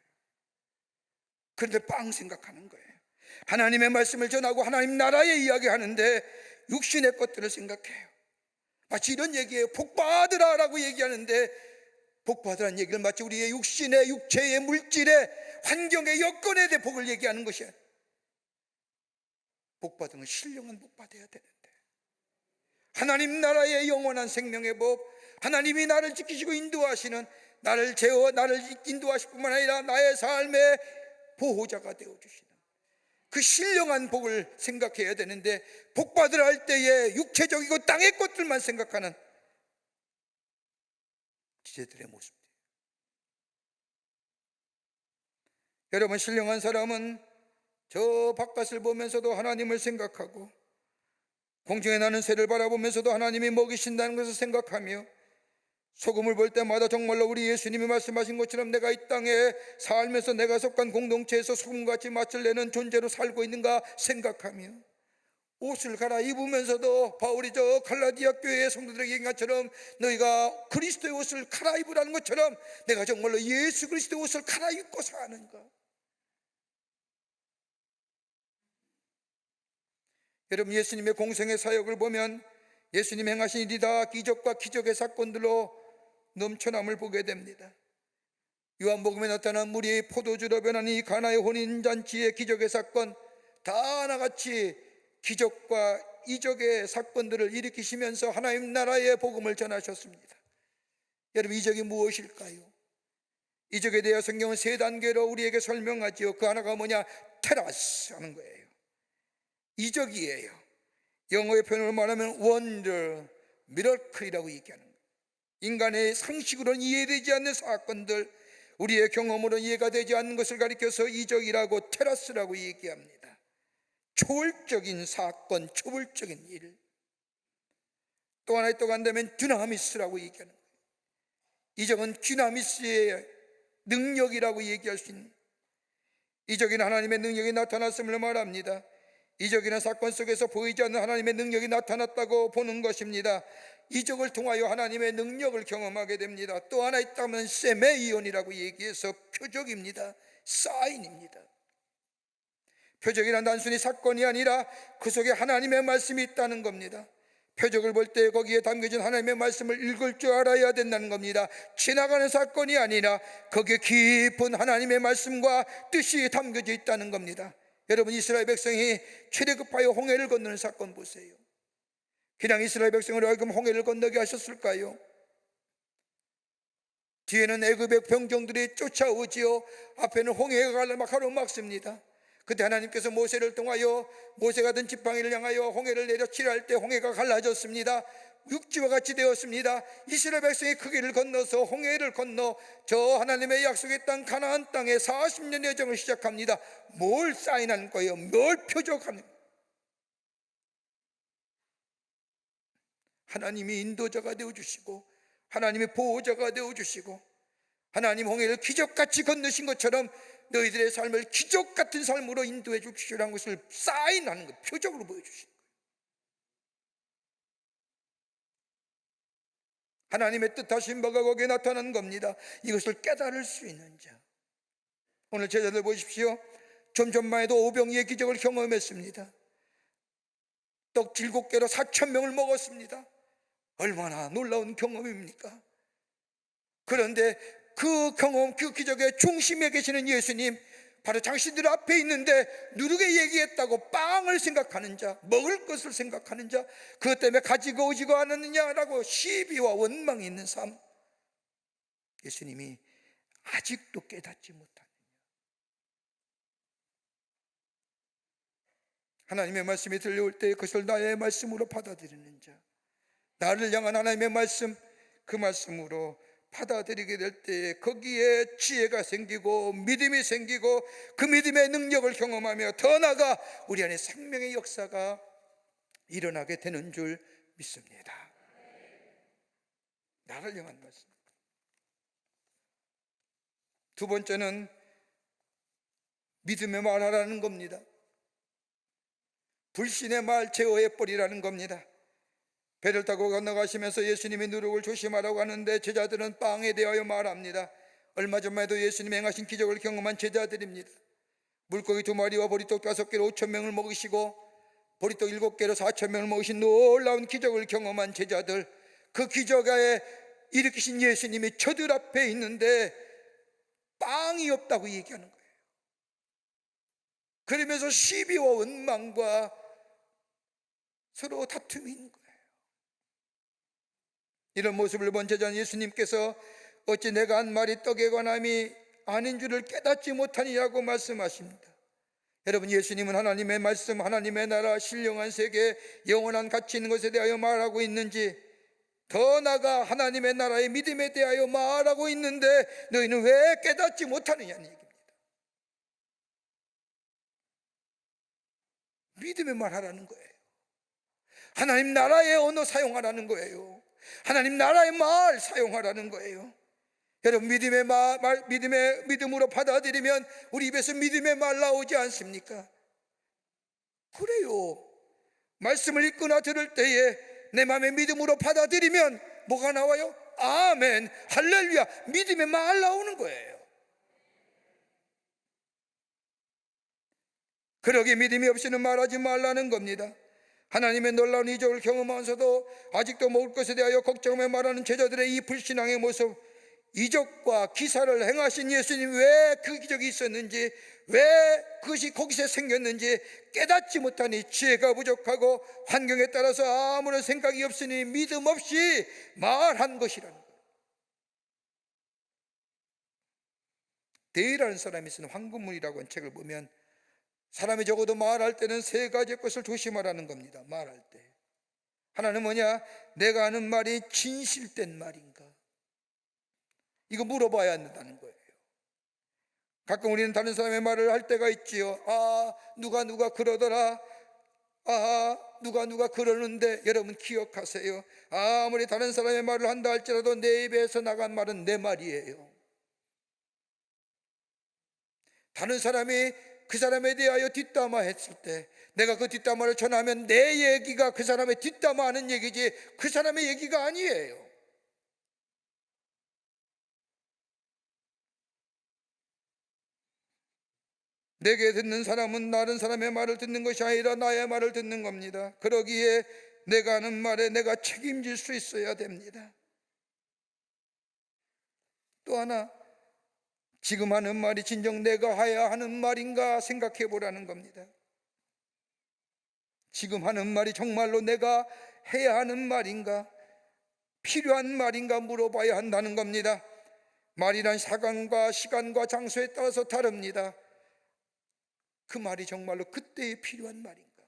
그런데 빵 생각하는 거예요. 하나님의 말씀을 전하고 하나님 나라의 이야기하는데 육신의 것들을 생각해요. 마치 이런 얘기예요. 복 받으라 라고 얘기하는데, 복 받으라는 얘기를 마치 우리의 육신의, 육체의, 물질의, 환경의 여건에 대해 복을 얘기하는 것이에요. 복 받은 건 신령한 복 받아야 되는데, 하나님 나라의 영원한 생명의 복, 하나님이 나를 지키시고 인도하시는, 나를 인도하실 뿐만 아니라 나의 삶의 보호자가 되어주시는 그 신령한 복을 생각해야 되는데, 복 받으라 할 때에 육체적이고 땅의 것들만 생각하는 지체들의 모습이에요. 여러분, 신령한 사람은 저 바깥을 보면서도 하나님을 생각하고, 공중에 나는 새를 바라보면서도 하나님이 먹이신다는 것을 생각하며, 소금을 볼 때마다 정말로 우리 예수님이 말씀하신 것처럼 내가 이 땅에 살면서 내가 속한 공동체에서 소금같이 맛을 내는 존재로 살고 있는가 생각하며, 옷을 갈아입으면서도 바울이 저 갈라디아 교회의 성도들에게 얘기한 것처럼 너희가 그리스도의 옷을 갈아입으라는 것처럼 내가 정말로 예수 그리스도의 옷을 갈아입고 사는가. 여러분, 예수님의 공생의 사역을 보면 예수님 행하신 일이 다 기적과 기적의 사건들로 넘쳐남을 보게 됩니다. 요한복음에 나타난 물이 포도주로 변한 이 가나의 혼인잔치의 기적의 사건, 다 하나같이 기적과 이적의 사건들을 일으키시면서 하나님 나라의 복음을 전하셨습니다. 여러분, 이적이 무엇일까요? 이적에 대해 성경은 세 단계로 우리에게 설명하지요. 그 하나가 뭐냐? 테라스 하는 거예요. 이적이에요. 영어의 표현으로 말하면 wonder, miracle이라고 얘기하는 거예요. 인간의 상식으로는 이해되지 않는 사건들, 우리의 경험으로는 이해가 되지 않는 것을 가리켜서 이적이라고, 테라스라고 얘기합니다. 초월적인 사건, 초월적인 일. 또 하나의 또 간다면 듀나미스라고 얘기하는 거예요. 이적은 듀나미스의 능력이라고 얘기할 수 있는, 이적인 하나님의 능력이 나타났음을 말합니다. 이적이나 사건 속에서 보이지 않는 하나님의 능력이 나타났다고 보는 것입니다. 이적을 통하여 하나님의 능력을 경험하게 됩니다. 또 하나 있다면 세메이온이라고 얘기해서 표적입니다. 사인입니다. 표적이란 단순히 사건이 아니라 그 속에 하나님의 말씀이 있다는 겁니다. 표적을 볼 때 거기에 담겨진 하나님의 말씀을 읽을 줄 알아야 된다는 겁니다. 지나가는 사건이 아니라 거기에 깊은 하나님의 말씀과 뜻이 담겨져 있다는 겁니다. 여러분, 이스라엘 백성이 출애굽하여 홍해를 건너는 사건 보세요. 그냥 이스라엘 백성을 하여금 홍해를 건너게 하셨을까요? 뒤에는 애굽의 병정들이 쫓아오지요. 앞에는 홍해가 가로막습니다. 그때 하나님께서 모세를 통하여, 모세가 든 지팡이를 향하여 홍해를 내려 칠할 때 홍해가 갈라졌습니다. 육지와 같이 되었습니다. 이스라엘 백성이 그 길을 건너서 홍해를 건너 저 하나님의 약속의 땅 가나안 땅에 40년 여정을 시작합니다. 뭘 사인하는 거예요? 뭘 표적하는 거예요? 하나님이 인도자가 되어주시고, 하나님이 보호자가 되어주시고, 하나님 홍해를 기적같이 건너신 것처럼 너희들의 삶을 기적같은 삶으로 인도해 주시라는 것을 사인하는 것, 표적으로 보여주시는 거예요. 하나님의 뜻하신 바가 거기에 나타난 겁니다. 이것을 깨달을 수 있는 자. 오늘 제자들 보십시오. 좀 전만 해도 오병이의 기적을 경험했습니다. 떡 7개로 4,000명을 먹었습니다. 얼마나 놀라운 경험입니까? 그런데 그 경험, 그 기적의 중심에 계시는 예수님, 바로 당신들 앞에 있는데 누르게 얘기했다고 빵을 생각하는 자, 먹을 것을 생각하는 자, 그것 때문에 가지고 오지고 않았느냐라고 시비와 원망이 있는 삶, 예수님이 아직도 깨닫지 못하느냐. 하나님의 말씀이 들려올 때 그것을 나의 말씀으로 받아들이는 자, 나를 향한 하나님의 말씀, 그 말씀으로 받아들이게 될 때 거기에 지혜가 생기고 믿음이 생기고 그 믿음의 능력을 경험하며 더 나아가 우리 안에 생명의 역사가 일어나게 되는 줄 믿습니다. 나를 향한 말씀. 두 번째는 믿음의 말하라는 겁니다. 불신의 말 제어해 버리라는 겁니다. 배를 타고 건너가시면서 예수님이 누룩을 조심하라고 하는데 제자들은 빵에 대하여 말합니다. 얼마 전만 해도 예수님이 행하신 기적을 경험한 제자들입니다. 물고기 2마리와 보리떡 5개로 5,000명을 먹이시고 보리떡 7개로 4,000명을 먹이신 놀라운 기적을 경험한 제자들, 그 기적에 일으키신 예수님이 저들 앞에 있는데 빵이 없다고 얘기하는 거예요. 그러면서 시비와 원망과 서로 다툼이 있는 거예요. 이런 모습을 본 제자 예수님께서 어찌 내가 한 말이 떡에 관함이 아닌 줄을 깨닫지 못하니라고 말씀하십니다. 여러분, 예수님은 하나님의 말씀, 하나님의 나라, 신령한 세계, 영원한 가치 있는 것에 대하여 말하고 있는지, 더 나아가 하나님의 나라의 믿음에 대하여 말하고 있는데 너희는 왜 깨닫지 못하느냐는 얘기입니다. 믿음의 말하라는 거예요. 하나님 나라의 언어 사용하라는 거예요. 하나님 나라의 말 사용하라는 거예요. 여러분, 믿음으로 받아들이면 우리 입에서 믿음의 말 나오지 않습니까? 그래요. 말씀을 읽거나 들을 때에 내 마음에 믿음으로 받아들이면 뭐가 나와요? 아멘, 할렐루야, 믿음의 말 나오는 거예요. 그러기에 믿음이 없이는 말하지 말라는 겁니다. 하나님의 놀라운 이적을 경험하면서도 아직도 먹을 것에 대하여 걱정하며 말하는 제자들의 이 불신앙의 모습, 이적과 기사를 행하신 예수님, 왜 그 기적이 있었는지, 왜 그것이 거기서 생겼는지 깨닫지 못하니 지혜가 부족하고 환경에 따라서 아무런 생각이 없으니 믿음 없이 말한 것이라는 거예요. 데이라는 사람이 쓴 황금문이라고 하는 책을 보면 사람이 적어도 말할 때는 3가지 것을 조심하라는 겁니다. 말할 때 하나는 뭐냐? 내가 하는 말이 진실된 말인가? 이거 물어봐야 한다는 거예요. 가끔 우리는 다른 사람의 말을 할 때가 있지요. 누가 그러더라. 누가 그러는데, 여러분 기억하세요. 아무리 다른 사람의 말을 한다 할지라도 내 입에서 나간 말은 내 말이에요. 다른 사람이 그 사람에 대하여 뒷담화 했을 때 내가 그 뒷담화를 전하면 내 얘기가 그 사람의 뒷담화하는 얘기지 그 사람의 얘기가 아니에요. 내게 듣는 사람은 다른 사람의 말을 듣는 것이 아니라 나의 말을 듣는 겁니다. 그러기에 내가 하는 말에 내가 책임질 수 있어야 됩니다. 또 하나, 지금 하는 말이 진정 내가 해야 하는 말인가 생각해 보라는 겁니다. 지금 하는 말이 정말로 내가 해야 하는 말인가, 필요한 말인가 물어봐야 한다는 겁니다. 말이란 사관과 시간과 장소에 따라서 다릅니다. 그 말이 정말로 그때에 필요한 말인가?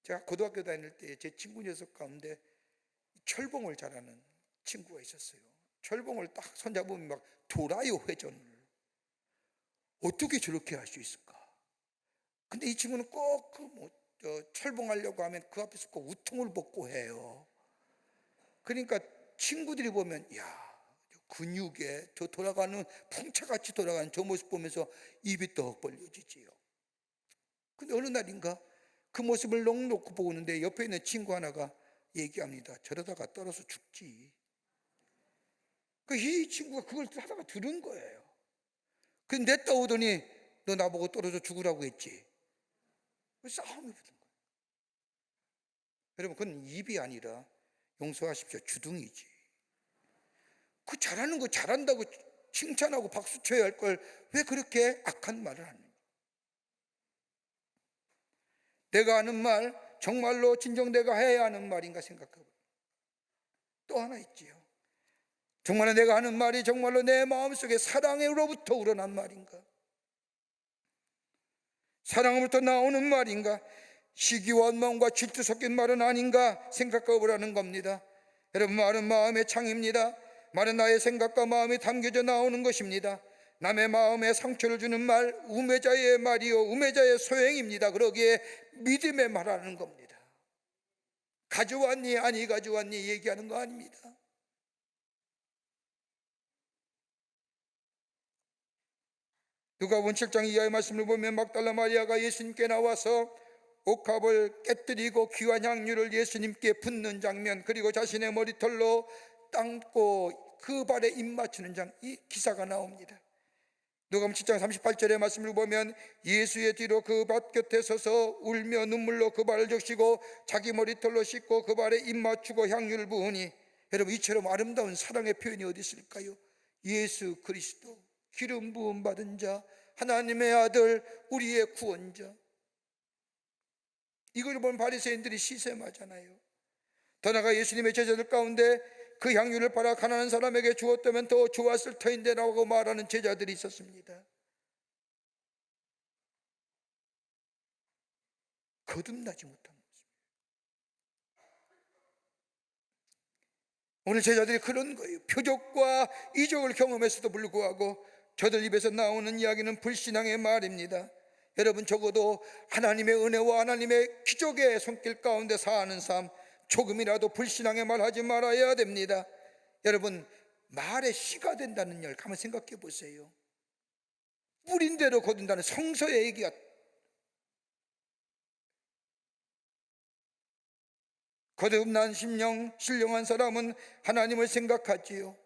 제가 고등학교 다닐 때 제 친구 녀석 가운데 철봉을 잘하는 친구가 있었어요. 철봉을 딱 손잡으면 막 돌아요, 회전을. 어떻게 저렇게 할 수 있을까? 근데 이 친구는 꼭 철봉하려고 하면 그 앞에서 꼭 우통을 벗고 해요. 그러니까 친구들이 보면 근육에 저 돌아가는 풍차같이 돌아가는 저 모습 보면서 입이 떡 벌려지지요. 근데 어느 날인가 그 모습을 넋놓고 보고 있는데 옆에 있는 친구 하나가 얘기합니다. 저러다가 떨어져 죽지. 이 친구가 그걸 하다가 들은 거예요. 근데 냈다 오더니 너 나보고 떨어져 죽으라고 했지. 싸움이 붙은 거예요. 여러분, 그건 입이 아니라 용서하십시오, 주둥이지. 그 잘하는 거 잘한다고 칭찬하고 박수 쳐야 할 걸 왜 그렇게 악한 말을 하는지. 내가 하는 말 정말로 진정 내가 해야 하는 말인가 생각하고, 또 하나 있지요. 정말로 내가 하는 말이 정말로 내 마음속에 사랑으로부터 우러난 말인가, 사랑으로부터 나오는 말인가, 시기와 원망과 질투 섞인 말은 아닌가 생각해 보라는 겁니다. 여러분, 말은 마음의 창입니다. 말은 나의 생각과 마음이 담겨져 나오는 것입니다. 남의 마음에 상처를 주는 말, 우매자의 말이요 우매자의 소행입니다. 그러기에 믿음의 말하는 겁니다. 가져왔니 아니 가져왔니 얘기하는 거 아닙니다. 누가복음 7장 이하의 말씀을 보면 막달라 마리아가 예수님께 나와서 옥합을 깨뜨리고 귀한 향유를 예수님께 붓는 장면, 그리고 자신의 머리털로 땅고 그 발에 입 맞추는 이 기사가 나옵니다. 누가복음 7장 38절의 말씀을 보면 예수의 뒤로 그 밭 곁에 서서 울며 눈물로 그 발을 적시고 자기 머리털로 씻고 그 발에 입 맞추고 향유를 부으니, 여러분 이처럼 아름다운 사랑의 표현이 어디 있을까요? 예수 그리스도 기름 부음 받은 자, 하나님의 아들, 우리의 구원자. 이걸 본 바리새인들이 시샘하잖아요. 더 나아가 예수님의 제자들 가운데 그 향유를 팔아 가난한 사람에게 주었다면 더 좋았을 터인데 라고 말하는 제자들이 있었습니다. 거듭나지 못한 모습. 오늘 제자들이 그런 거예요. 표적과 이적을 경험했어도 불구하고 저들 입에서 나오는 이야기는 불신앙의 말입니다. 여러분, 적어도 하나님의 은혜와 하나님의 기적의 손길 가운데 사는 삶, 조금이라도 불신앙의 말 하지 말아야 됩니다. 여러분, 말에 씨가 된다는 열 한번 생각해 보세요. 뿌린 대로 거둔다는 성서의 얘기가, 거듭난 심령, 신령한 사람은 하나님을 생각하지요.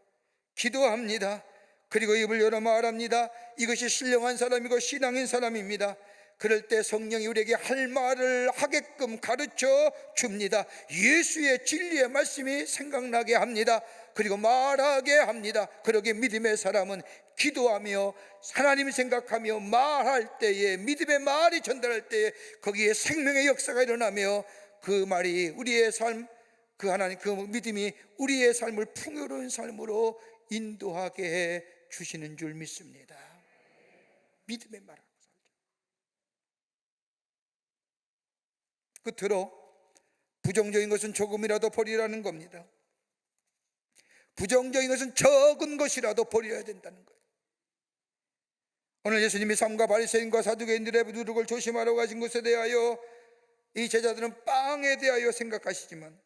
기도합니다. 그리고 입을 열어 말합니다. 이것이 신령한 사람이고 신앙인 사람입니다. 그럴 때 성령이 우리에게 할 말을 하게끔 가르쳐 줍니다. 예수의 진리의 말씀이 생각나게 합니다. 그리고 말하게 합니다. 그러기에 믿음의 사람은 기도하며 하나님 생각하며 말할 때에, 믿음의 말이 전달할 때에 거기에 생명의 역사가 일어나며 그 말이 우리의 삶, 그 하나님, 그 믿음이 우리의 삶을 풍요로운 삶으로 인도하게 해 주시는 줄 믿습니다. 믿음의 말하고 살자. 끝으로 부정적인 것은 조금이라도 버리라는 겁니다. 부정적인 것은 적은 것이라도 버려야 된다는 거예요. 오늘 예수님이 삼가 바리새인과 사두개인들의 누룩을 조심하라고 하신 것에 대하여 이 제자들은 빵에 대하여 생각하시지만,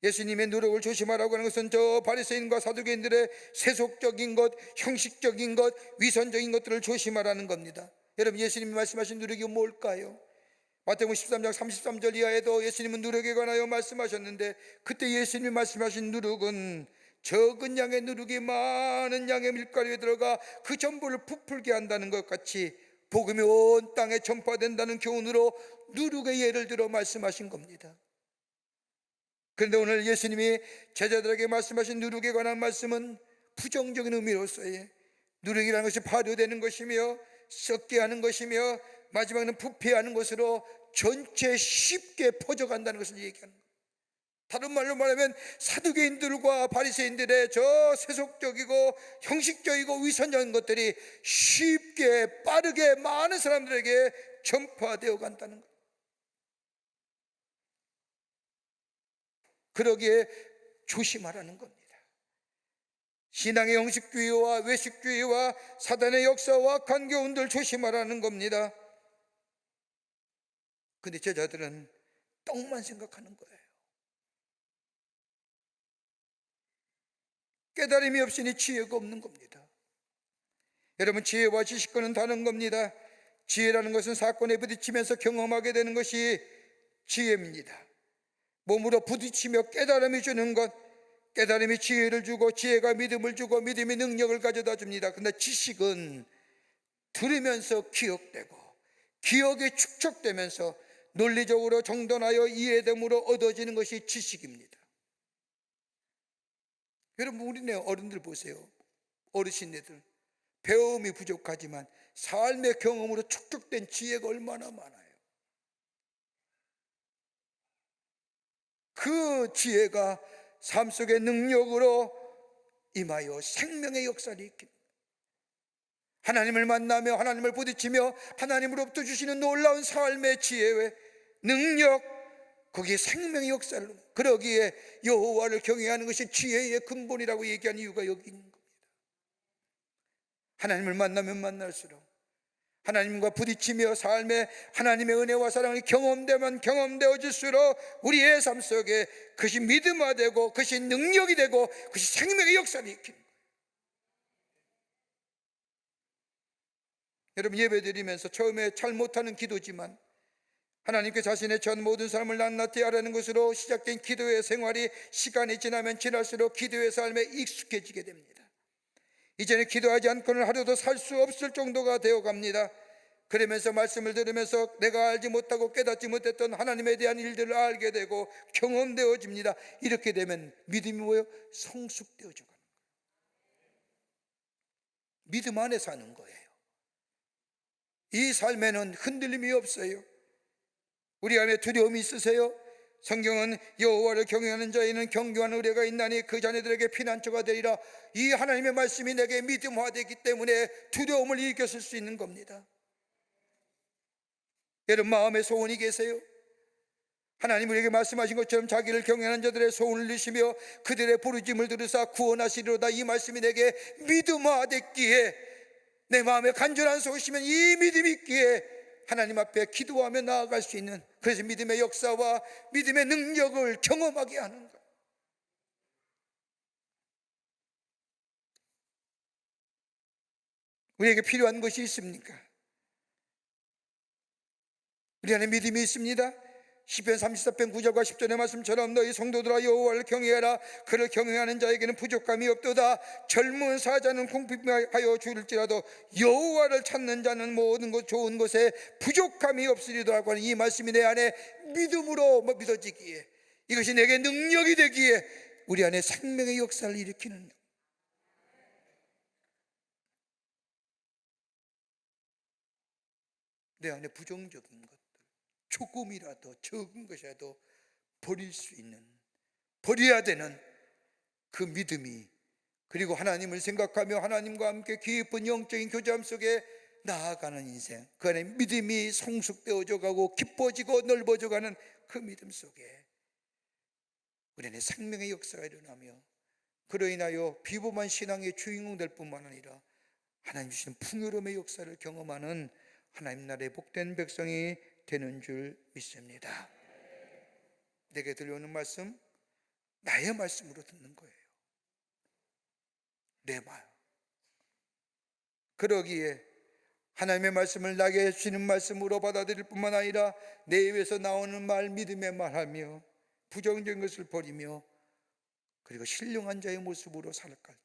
예수님의 누룩을 조심하라고 하는 것은 저 바리새인과 사두개인들의 세속적인 것, 형식적인 것, 위선적인 것들을 조심하라는 겁니다. 여러분, 예수님이 말씀하신 누룩이 뭘까요? 마태복음 13장 33절 이하에도 예수님은 누룩에 관하여 말씀하셨는데, 그때 예수님이 말씀하신 누룩은 적은 양의 누룩이 많은 양의 밀가루에 들어가 그 전부를 부풀게 한다는 것 같이 복음이 온 땅에 전파된다는 교훈으로 누룩의 예를 들어 말씀하신 겁니다. 그런데 오늘 예수님이 제자들에게 말씀하신 누룩에 관한 말씀은 부정적인 의미로서의, 누룩이라는 것이 발효되는 것이며 썩게 하는 것이며 마지막에는 부패하는 것으로 전체 쉽게 퍼져간다는 것을 얘기하는 거예요. 다른 말로 말하면 사두개인들과 바리새인들의 저 세속적이고 형식적이고 위선적인 것들이 쉽게 빠르게 많은 사람들에게 전파되어 간다는 거예요. 그러기에 조심하라는 겁니다. 신앙의 형식주의와 외식주의와 사단의 역사와 악한 교훈들 조심하라는 겁니다. 근데 제자들은 떡만 생각하는 거예요. 깨달음이 없으니 지혜가 없는 겁니다. 여러분, 지혜와 지식과는 다른 겁니다. 지혜라는 것은 사건에 부딪히면서 경험하게 되는 것이 지혜입니다. 몸으로 부딪히며 깨달음이 주는 것, 깨달음이 지혜를 주고 지혜가 믿음을 주고 믿음이 능력을 가져다 줍니다. 그런데 지식은 들으면서 기억되고 기억이 축적되면서 논리적으로 정돈하여 이해됨으로 얻어지는 것이 지식입니다. 여러분, 우리네 어른들 보세요. 어르신네들 배움이 부족하지만 삶의 경험으로 축적된 지혜가 얼마나 많아요. 그 지혜가 삶 속의 능력으로 임하여 생명의 역사를 일으킵니다. 하나님을 만나며 하나님을 부딪히며 하나님으로부터 주시는 놀라운 삶의 지혜의 능력, 거기에 생명의 역사를, 그러기에 여호와를 경외하는 것이 지혜의 근본이라고 얘기한 이유가 여기 있는 겁니다. 하나님을 만나면 만날수록, 하나님과 부딪히며 삶에 하나님의 은혜와 사랑이 경험되면 경험되어질수록 우리의 삶 속에 그것이 믿음화되고 그것이 능력이 되고 그것이 생명의 역사를 일으킵니다. 여러분, 예배드리면서 처음에 잘 못하는 기도지만 하나님께 자신의 전 모든 삶을 낱낱이 하라는 것으로 시작된 기도의 생활이 시간이 지나면 지날수록 기도의 삶에 익숙해지게 됩니다. 이제는 기도하지 않고는 하루도 살 수 없을 정도가 되어갑니다. 그러면서 말씀을 들으면서 내가 알지 못하고 깨닫지 못했던 하나님에 대한 일들을 알게 되고 경험되어집니다. 이렇게 되면 믿음이 뭐예요? 성숙되어져 가는 거예요. 믿음 안에 사는 거예요. 이 삶에는 흔들림이 없어요. 우리 안에 두려움이 있으세요? 성경은 여호와를 경외하는 자에는 경고한 의뢰가 있나니 그 자녀들에게 피난처가 되리라. 이 하나님의 말씀이 내게 믿음화되기 때문에 두려움을 이겼을 수 있는 겁니다. 여러분 마음에 소원이 계세요? 하나님 우리에게 말씀하신 것처럼 자기를 경외하는 자들의 소원을 들으시며 그들의 부르짖음을 들으사 구원하시리로다. 이 말씀이 내게 믿음화됐기에 내 마음에 간절한 소원이시면 이 믿음이 있기에 하나님 앞에 기도하며 나아갈 수 있는, 그래서 믿음의 역사와 믿음의 능력을 경험하게 하는 것. 우리에게 필요한 것이 있습니까? 우리 안에 믿음이 있습니다. 시편 34편 9절과 10절의 말씀처럼 너희 성도들아 여호와를 경외하라. 그를 경외하는 자에게는 부족함이 없도다. 젊은 사자는 궁핍하여 죽을지라도 여호와를 찾는 자는 모든 것 좋은 것에 부족함이 없으리라고 하는 이 말씀이 내 안에 믿음으로 믿어지기에, 이것이 내게 능력이 되기에 우리 안에 생명의 역사를 일으키는, 내 안에 부정적인 것 조금이라도 적은 것이라도 버릴 수 있는, 버려야 되는 그 믿음이, 그리고 하나님을 생각하며 하나님과 함께 깊은 영적인 교제함 속에 나아가는 인생, 그 안에 믿음이 성숙되어져 가고 깊어지고 넓어져 가는 그 믿음 속에 우리 안에 생명의 역사가 일어나며 그로 인하여 비범한 신앙의 주인공 될 뿐만 아니라 하나님 주시는 풍요로움의 역사를 경험하는 하나님 나라의 복된 백성이 되는 줄 믿습니다. 내게 들려오는 말씀, 나의 말씀으로 듣는 거예요. 내 말. 그러기에 하나님의 말씀을 나에게 주시는 말씀으로 받아들일 뿐만 아니라 내 입에서 나오는 말, 믿음의 말하며 부정적인 것을 버리며 그리고 신령한 자의 모습으로 살아갈 때,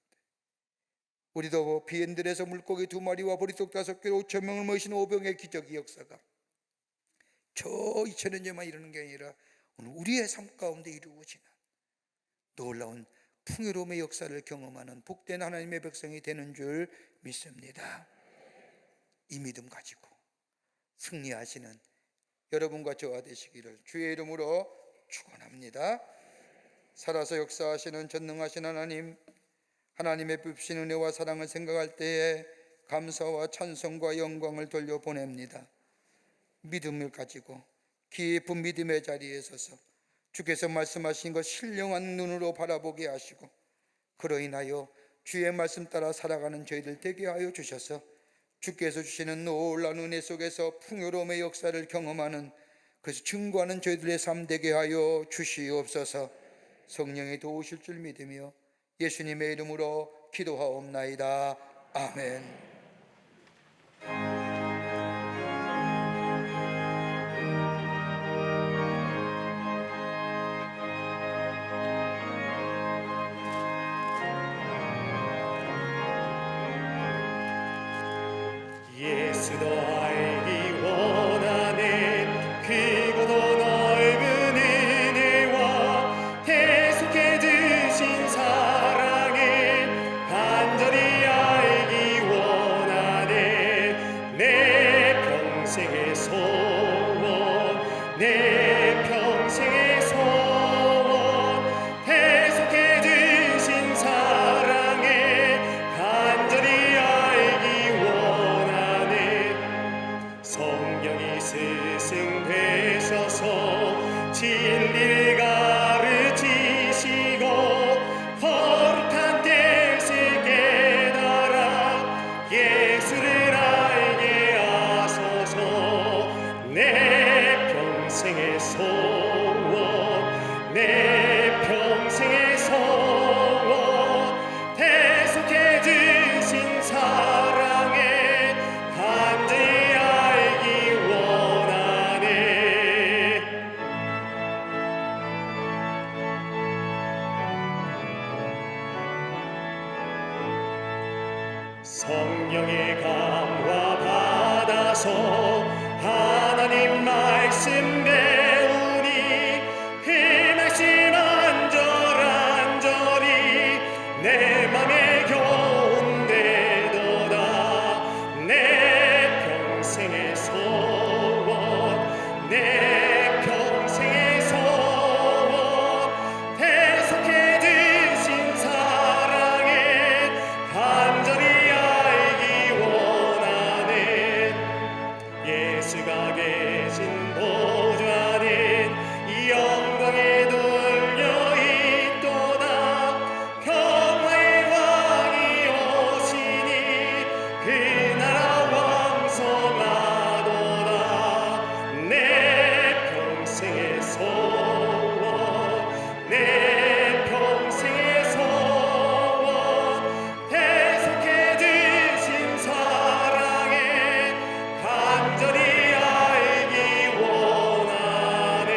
우리도 비엔들에서 물고기 2마리와 보리떡 5개로 5,000명을 모신 오병의 기적의 역사가 저 2000년 전만 이루는 게 아니라 오늘 우리의 삶 가운데 이루어지는 놀라운 풍요로움의 역사를 경험하는 복된 하나님의 백성이 되는 줄 믿습니다. 이 믿음 가지고 승리하시는 여러분과 저와 되시기를 주의 이름으로 축원합니다. 살아서 역사하시는 전능하신 하나님, 하나님의 베푸신 은혜와 사랑을 생각할 때에 감사와 찬송과 영광을 돌려보냅니다. 믿음을 가지고 깊은 믿음의 자리에 서서 주께서 말씀하신 것 신령한 눈으로 바라보게 하시고 그로 인하여 주의 말씀 따라 살아가는 저희들 되게 하여 주셔서 주께서 주시는 놀라운 은혜 속에서 풍요로움의 역사를 경험하는, 그래서 증거하는 저희들의 삶 되게 하여 주시옵소서. 성령이 도우실 줄 믿으며 예수님의 이름으로 기도하옵나이다. 아멘. 예수도 알기 원하네 크고도 넓은 은혜와 계속해 주신 사랑을 간절히 알기 원하네. 내 평생의 소원, 내 평생의 소원, 계속해 주신 사랑을 간절히 알기 원하네. 성령이 스승되셔서 진리를 가르치시고 거룩한 뜻을 깨달아 예수를 알게 하소서. 내 평생의 소원, 내 평생의 소원, 계속해 주신 사랑을 간절히 알기 원하네. 성령의 감화 받아서 하나님 말씀 배우니 그 말씀 안절안절히 내 맘에 교훈되도다. 내 평생의 소원, 내 평생의 소원, 대속해 주신 사랑에 간절히 알기 원하네. 예수가 계신 보좌 안에 이 영광에 돌려 있도다. 평화의 왕이 오시니 그 나라 왕성하도다. 내 평생의 소원, 내 평생의 소원, 대속해 주신 사랑에 간절히 알기 원하네.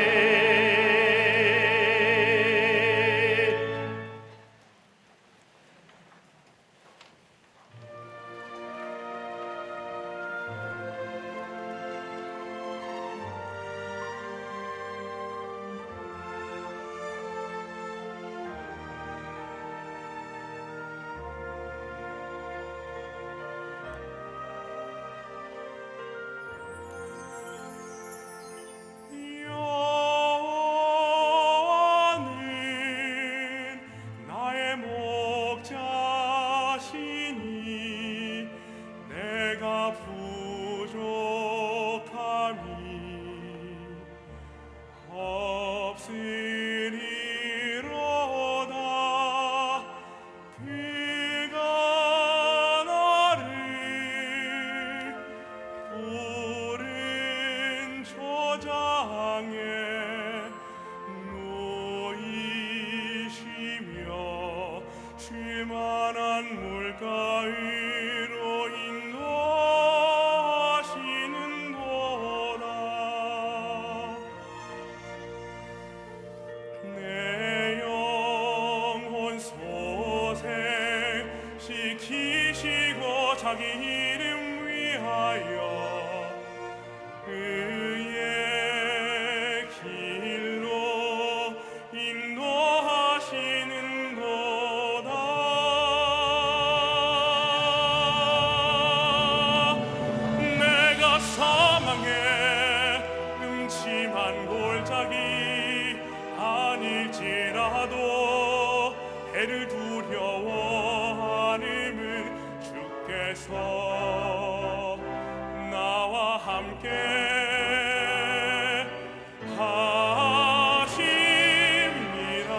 여호와는 나의 목자시니 내가 부족함이 없으리로다. 그가 나를 푸른 초장에 놓이시며 쉴만한 물가위로 인도하시는도다. 내 영혼 소생시키시고 자기 이름 위하여 그의 길로 인도하시는도다. 내가 사망의 음침한 골짜기 아닐지라도 해를 두려워 않음은 주께서 나와 함께 하십니다.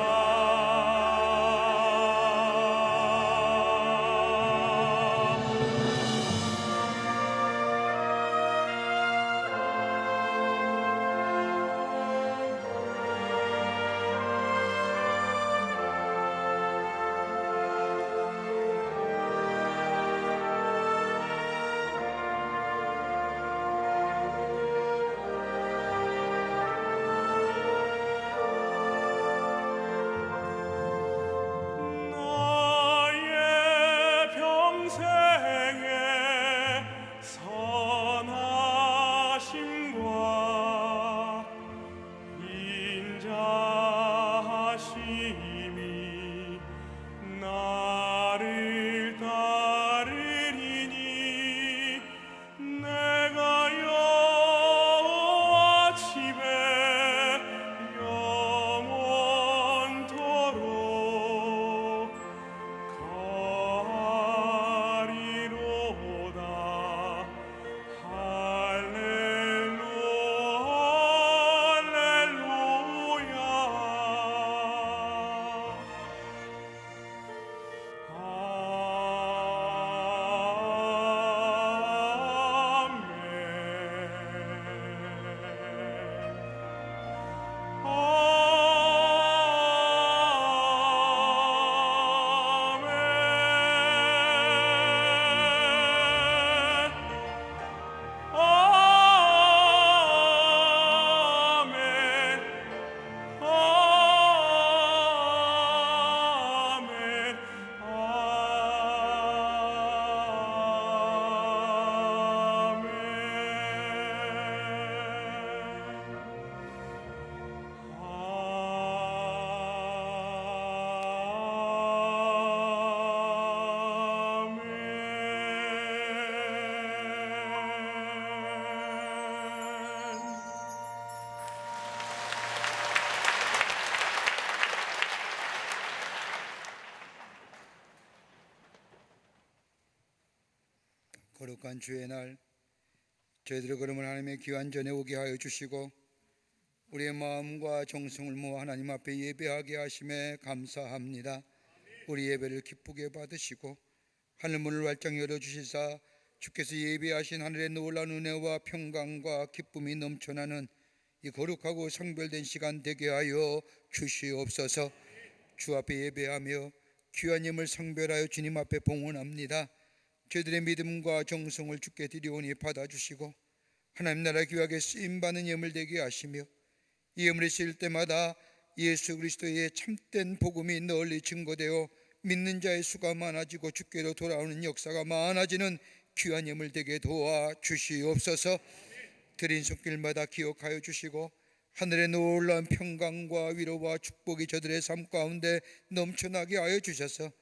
거룩한 주의 날 저희들의 걸음을 하나님의 귀한 전에 오게 하여 주시고 우리의 마음과 정성을 모아 하나님 앞에 예배하게 하심에 감사합니다. 우리 예배를 기쁘게 받으시고 하늘 문을 활짝 열어주시사 주께서 예배하신 하늘의 놀라운 은혜와 평강과 기쁨이 넘쳐나는 이 거룩하고 성별된 시간 되게 하여 주시옵소서. 주 앞에 예배하며 귀한 예물 성별하여 주님 앞에 봉헌합니다. 저희들의 믿음과 정성을 주께 드리오니 받아주시고 하나님 나라 귀하게 쓰임받는 예물 되게 하시며 이 예물이 쓰일 때마다 예수 그리스도의 참된 복음이 널리 증거되어 믿는 자의 수가 많아지고 주께로 돌아오는 역사가 많아지는 귀한 예물 되게 도와 주시옵소서. 드린 손길마다 기억하여 주시고 하늘의 놀라운 평강과 위로와 축복이 저들의 삶 가운데 넘쳐나게 하여 주셔서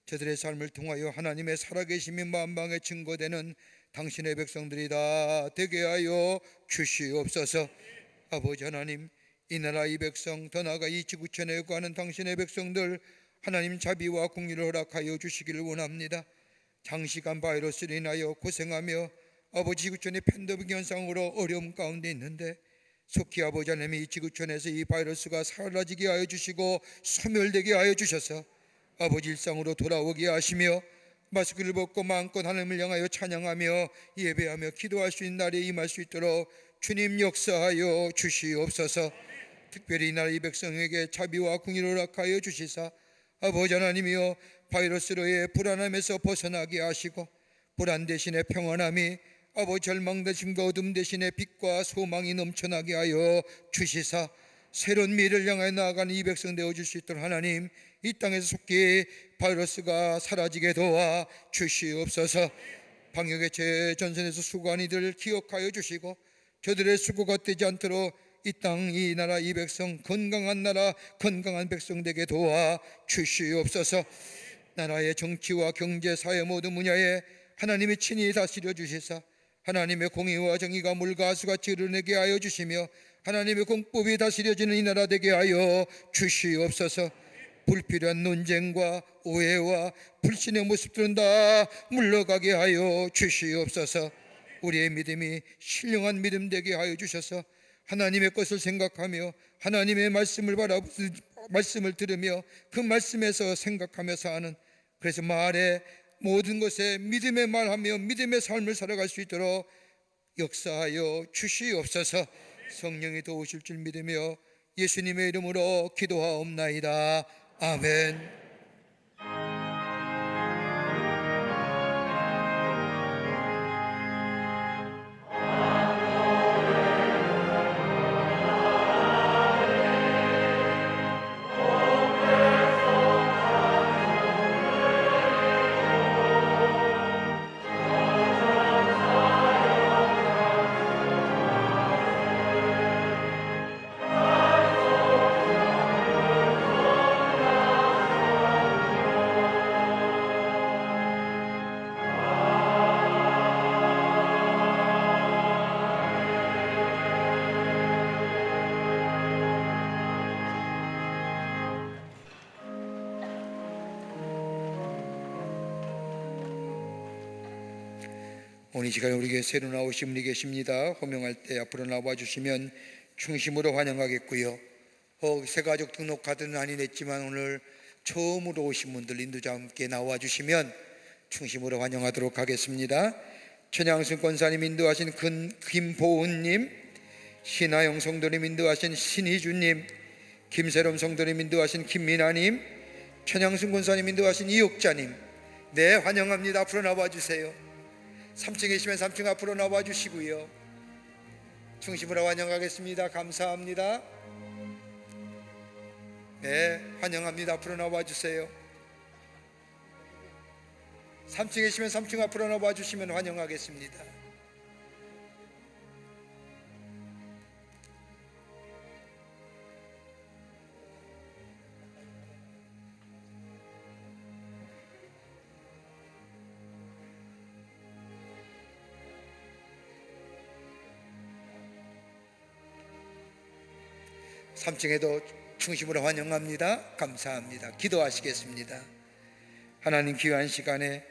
저들의 삶을 통하여 하나님의 살아계심이 만방에 증거되는 당신의 백성들이 다 되게 하여 주시옵소서. 아버지 하나님, 이 나라 이 백성 더 나아가 이 지구촌에 거하는 당신의 백성들 하나님 자비와 공의를 허락하여 주시기를 원합니다. 장시간 바이러스로 인하여 고생하며 아버지 지구촌의 팬데믹 현상으로 어려움 가운데 있는데 속히 아버지 하나님 이 지구촌에서 이 바이러스가 사라지게 하여 주시고 소멸되게 하여 주셔서 아버지 일상으로 돌아오게 하시며 마스크를 벗고 마음껏 하나님을 향하여 찬양하며 예배하며 기도할 수 있는 날에 임할 수 있도록 주님 역사하여 주시옵소서. 특별히 이 나라 이 백성에게 자비와 공의를 허락하여 주시사 아버지 하나님이여 바이러스로의 불안함에서 벗어나게 하시고 불안 대신에 평안함이 아버지 절망 대신과 어둠 대신에 빛과 소망이 넘쳐나게 하여 주시사 새로운 미래를 향하여 나아가는 이 백성 되어줄 수 있도록 하나님 이 땅에서 속히 바이러스가 사라지게 도와 주시옵소서. 방역의 재전선에서 수고한 이들을 기억하여 주시고 저들의 수고가 되지 않도록 이 땅 이 나라 이 백성 건강한 나라 건강한 백성 되게 도와 주시옵소서. 나라의 정치와 경제 사회 모든 분야에 하나님이 친히 다스려 주시사 하나님의 공의와 정의가 물가수같이 흐르게 하여 주시며 하나님의 공법이 다스려지는 이 나라 되게 하여 주시옵소서. 불필요한 논쟁과 오해와 불신의 모습들은 다 물러가게 하여 주시옵소서. 우리의 믿음이 신령한 믿음 되게 하여 주셔서 하나님의 것을 생각하며 하나님의 말씀을 들으며 그 말씀에서 생각하며 사는 그래서 말에 모든 것에 믿음의 말하며 믿음의 삶을 살아갈 수 있도록 역사하여 주시옵소서. 성령이 도우실 줄 믿으며 예수님의 이름으로 기도하옵나이다. 아멘. 오늘 이 시간에 우리에게 새로 나오신 분이 계십니다. 호명할 때 앞으로 나와 주시면 중심으로 환영하겠고요. 새가족 등록 카드는 아닌 했지만 오늘 처음으로 오신 분들 인도자 함께 나와 주시면 중심으로 환영하도록 하겠습니다. 천양순 권사님 인도하신 김보은님, 신하영 성도님 인도하신 신희주님, 김세롬 성도님 인도하신 김민아님, 천양순 권사님 인도하신 이옥자님, 네 환영합니다. 앞으로 나와 주세요. 3층에 계시면 3층 앞으로 나와 주시고요. 중심으로 환영하겠습니다. 감사합니다. 네, 환영합니다. 앞으로 나와 주세요. 3층에 계시면 3층 앞으로 나와 주시면 환영하겠습니다. (3층에도) 중심으로 환영합니다. 감사합니다. 기도하시겠습니다. 하나님 귀한 시간에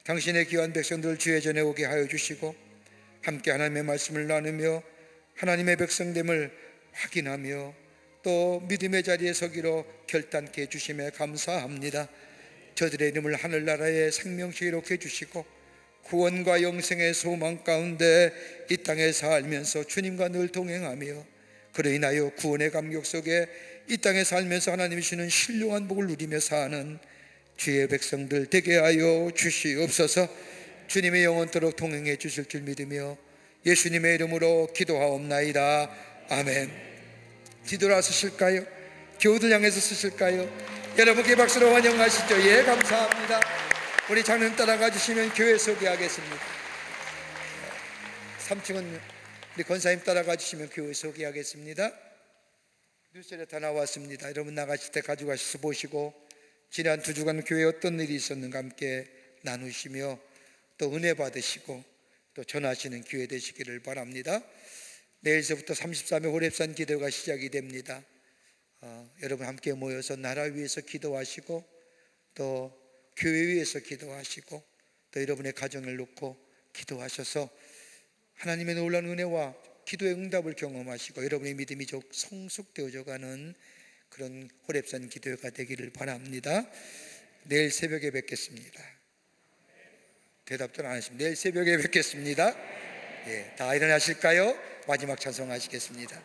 당신의 귀한 백성들을 주의 전에 오게 하여 주시고 함께 하나님의 말씀을 나누며 하나님의 백성됨을 확인하며 또 믿음의 자리에 서기로 결단케 해주심에 감사합니다. 저들의 이름을 하늘나라의 생명시에 이룩해 주시고 구원과 영생의 소망 가운데 이 땅에 살면서 주님과 늘 동행하며 그로 인하여 구원의 감격 속에 이 땅에 살면서 하나님이 주시는 신령한 복을 누리며 사는 주의 백성들 되게 하여 주시옵소서. 주님의 영원토록 동행해 주실 줄 믿으며 예수님의 이름으로 기도하옵나이다. 아멘. 뒤돌아 서실까요? 교우들 향해서 서실까요? 여러분께 박수로 환영하시죠. 예, 감사합니다. 우리 장로님 따라가 주시면 교회 소개하겠습니다. 3층은 우리 권사님 따라가 주시면 교회 소개하겠습니다. 뉴스에 다 나왔습니다. 여러분 나가실 때 가져가셔서 보시고 지난 2주간 교회에 어떤 일이 있었는가 함께 나누시며 또 은혜 받으시고 또 전하시는 기회 되시기를 바랍니다. 내일서부터 33회 호렙산 기도가 시작이 됩니다. 여러분 함께 모여서 나라 위해서 기도하시고 또 교회 위해서 기도하시고 또 여러분의 가정을 놓고 기도하셔서 하나님의 놀라운 은혜와 기도의 응답을 경험하시고 여러분의 믿음이 성숙되어져 가는 그런 호렙산 기도회가 되기를 바랍니다. 내일 새벽에 뵙겠습니다. 대답도 안 하십니다. 내일 새벽에 뵙겠습니다. 예, 다 일어나실까요? 마지막 찬송하시겠습니다.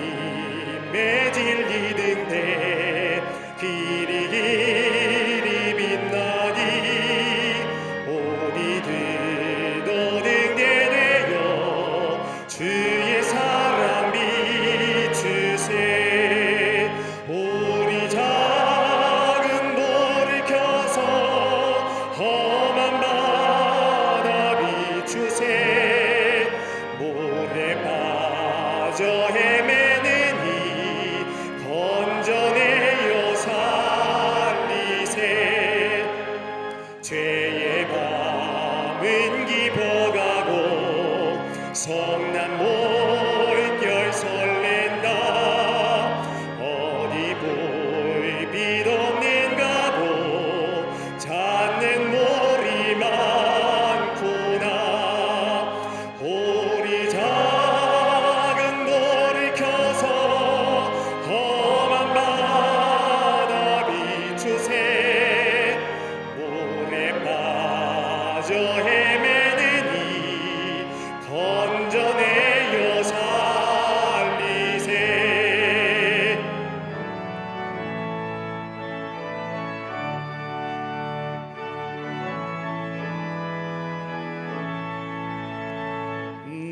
하나님의 진리등대 길이 빛나니 오니들 너등대 되어 주의 사랑 비추세. 우리 작은 돌을 켜서 험한 바다 비추세. 모래 빠져 헤매는 이 건져내어 살리세. 죄의 밤은 깊어가고 성난 몰결 설렌다. 어디 볼 빛 없는가 보 찾는 몰이 많구나. 우리 작은 돌을 켜서 험한 바다 비추세. 물에 빠져 헤매는 이 건져내어 살리세.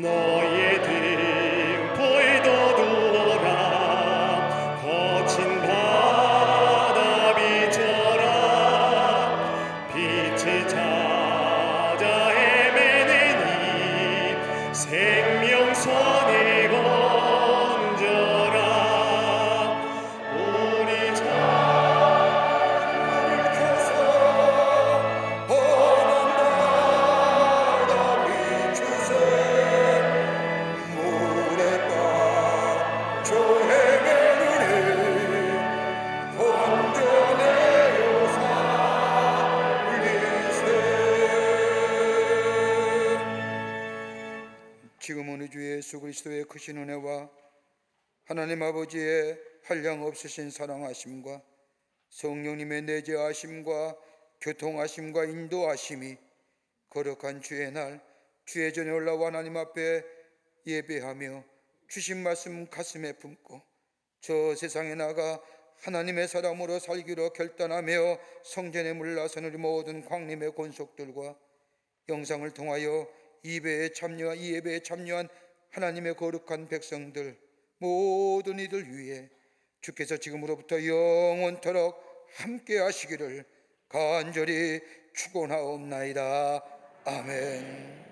너의 등불 돋우어라. 거친 바다 비춰라. 빛을 찾아 헤매는 이 생명선에 건져라. 우리 작은 켜서 험한 바다 비추세. 물에 빠져 헤매는 건져내어 살리세. 지금 우리 주 예수 그리스도의 크신 은혜와 하나님 아버지의 한량없으신 사랑하심과 성령님의 내재하심과 교통하심과 인도하심이 거룩한 주의 날 주의 전에 올라와 하나님 앞에 예배하며 주신 말씀 가슴에 품고 저 세상에 나가 하나님의 사람으로 살기로 결단하며 성전에 물러선 우리 모든 광림의 권속들과 영상을 통하여 이 예배에 참여한 하나님의 거룩한 백성들 모든 이들 위해 주께서 지금으로부터 영원토록 함께 하시기를 간절히 축원하옵나이다. 아멘.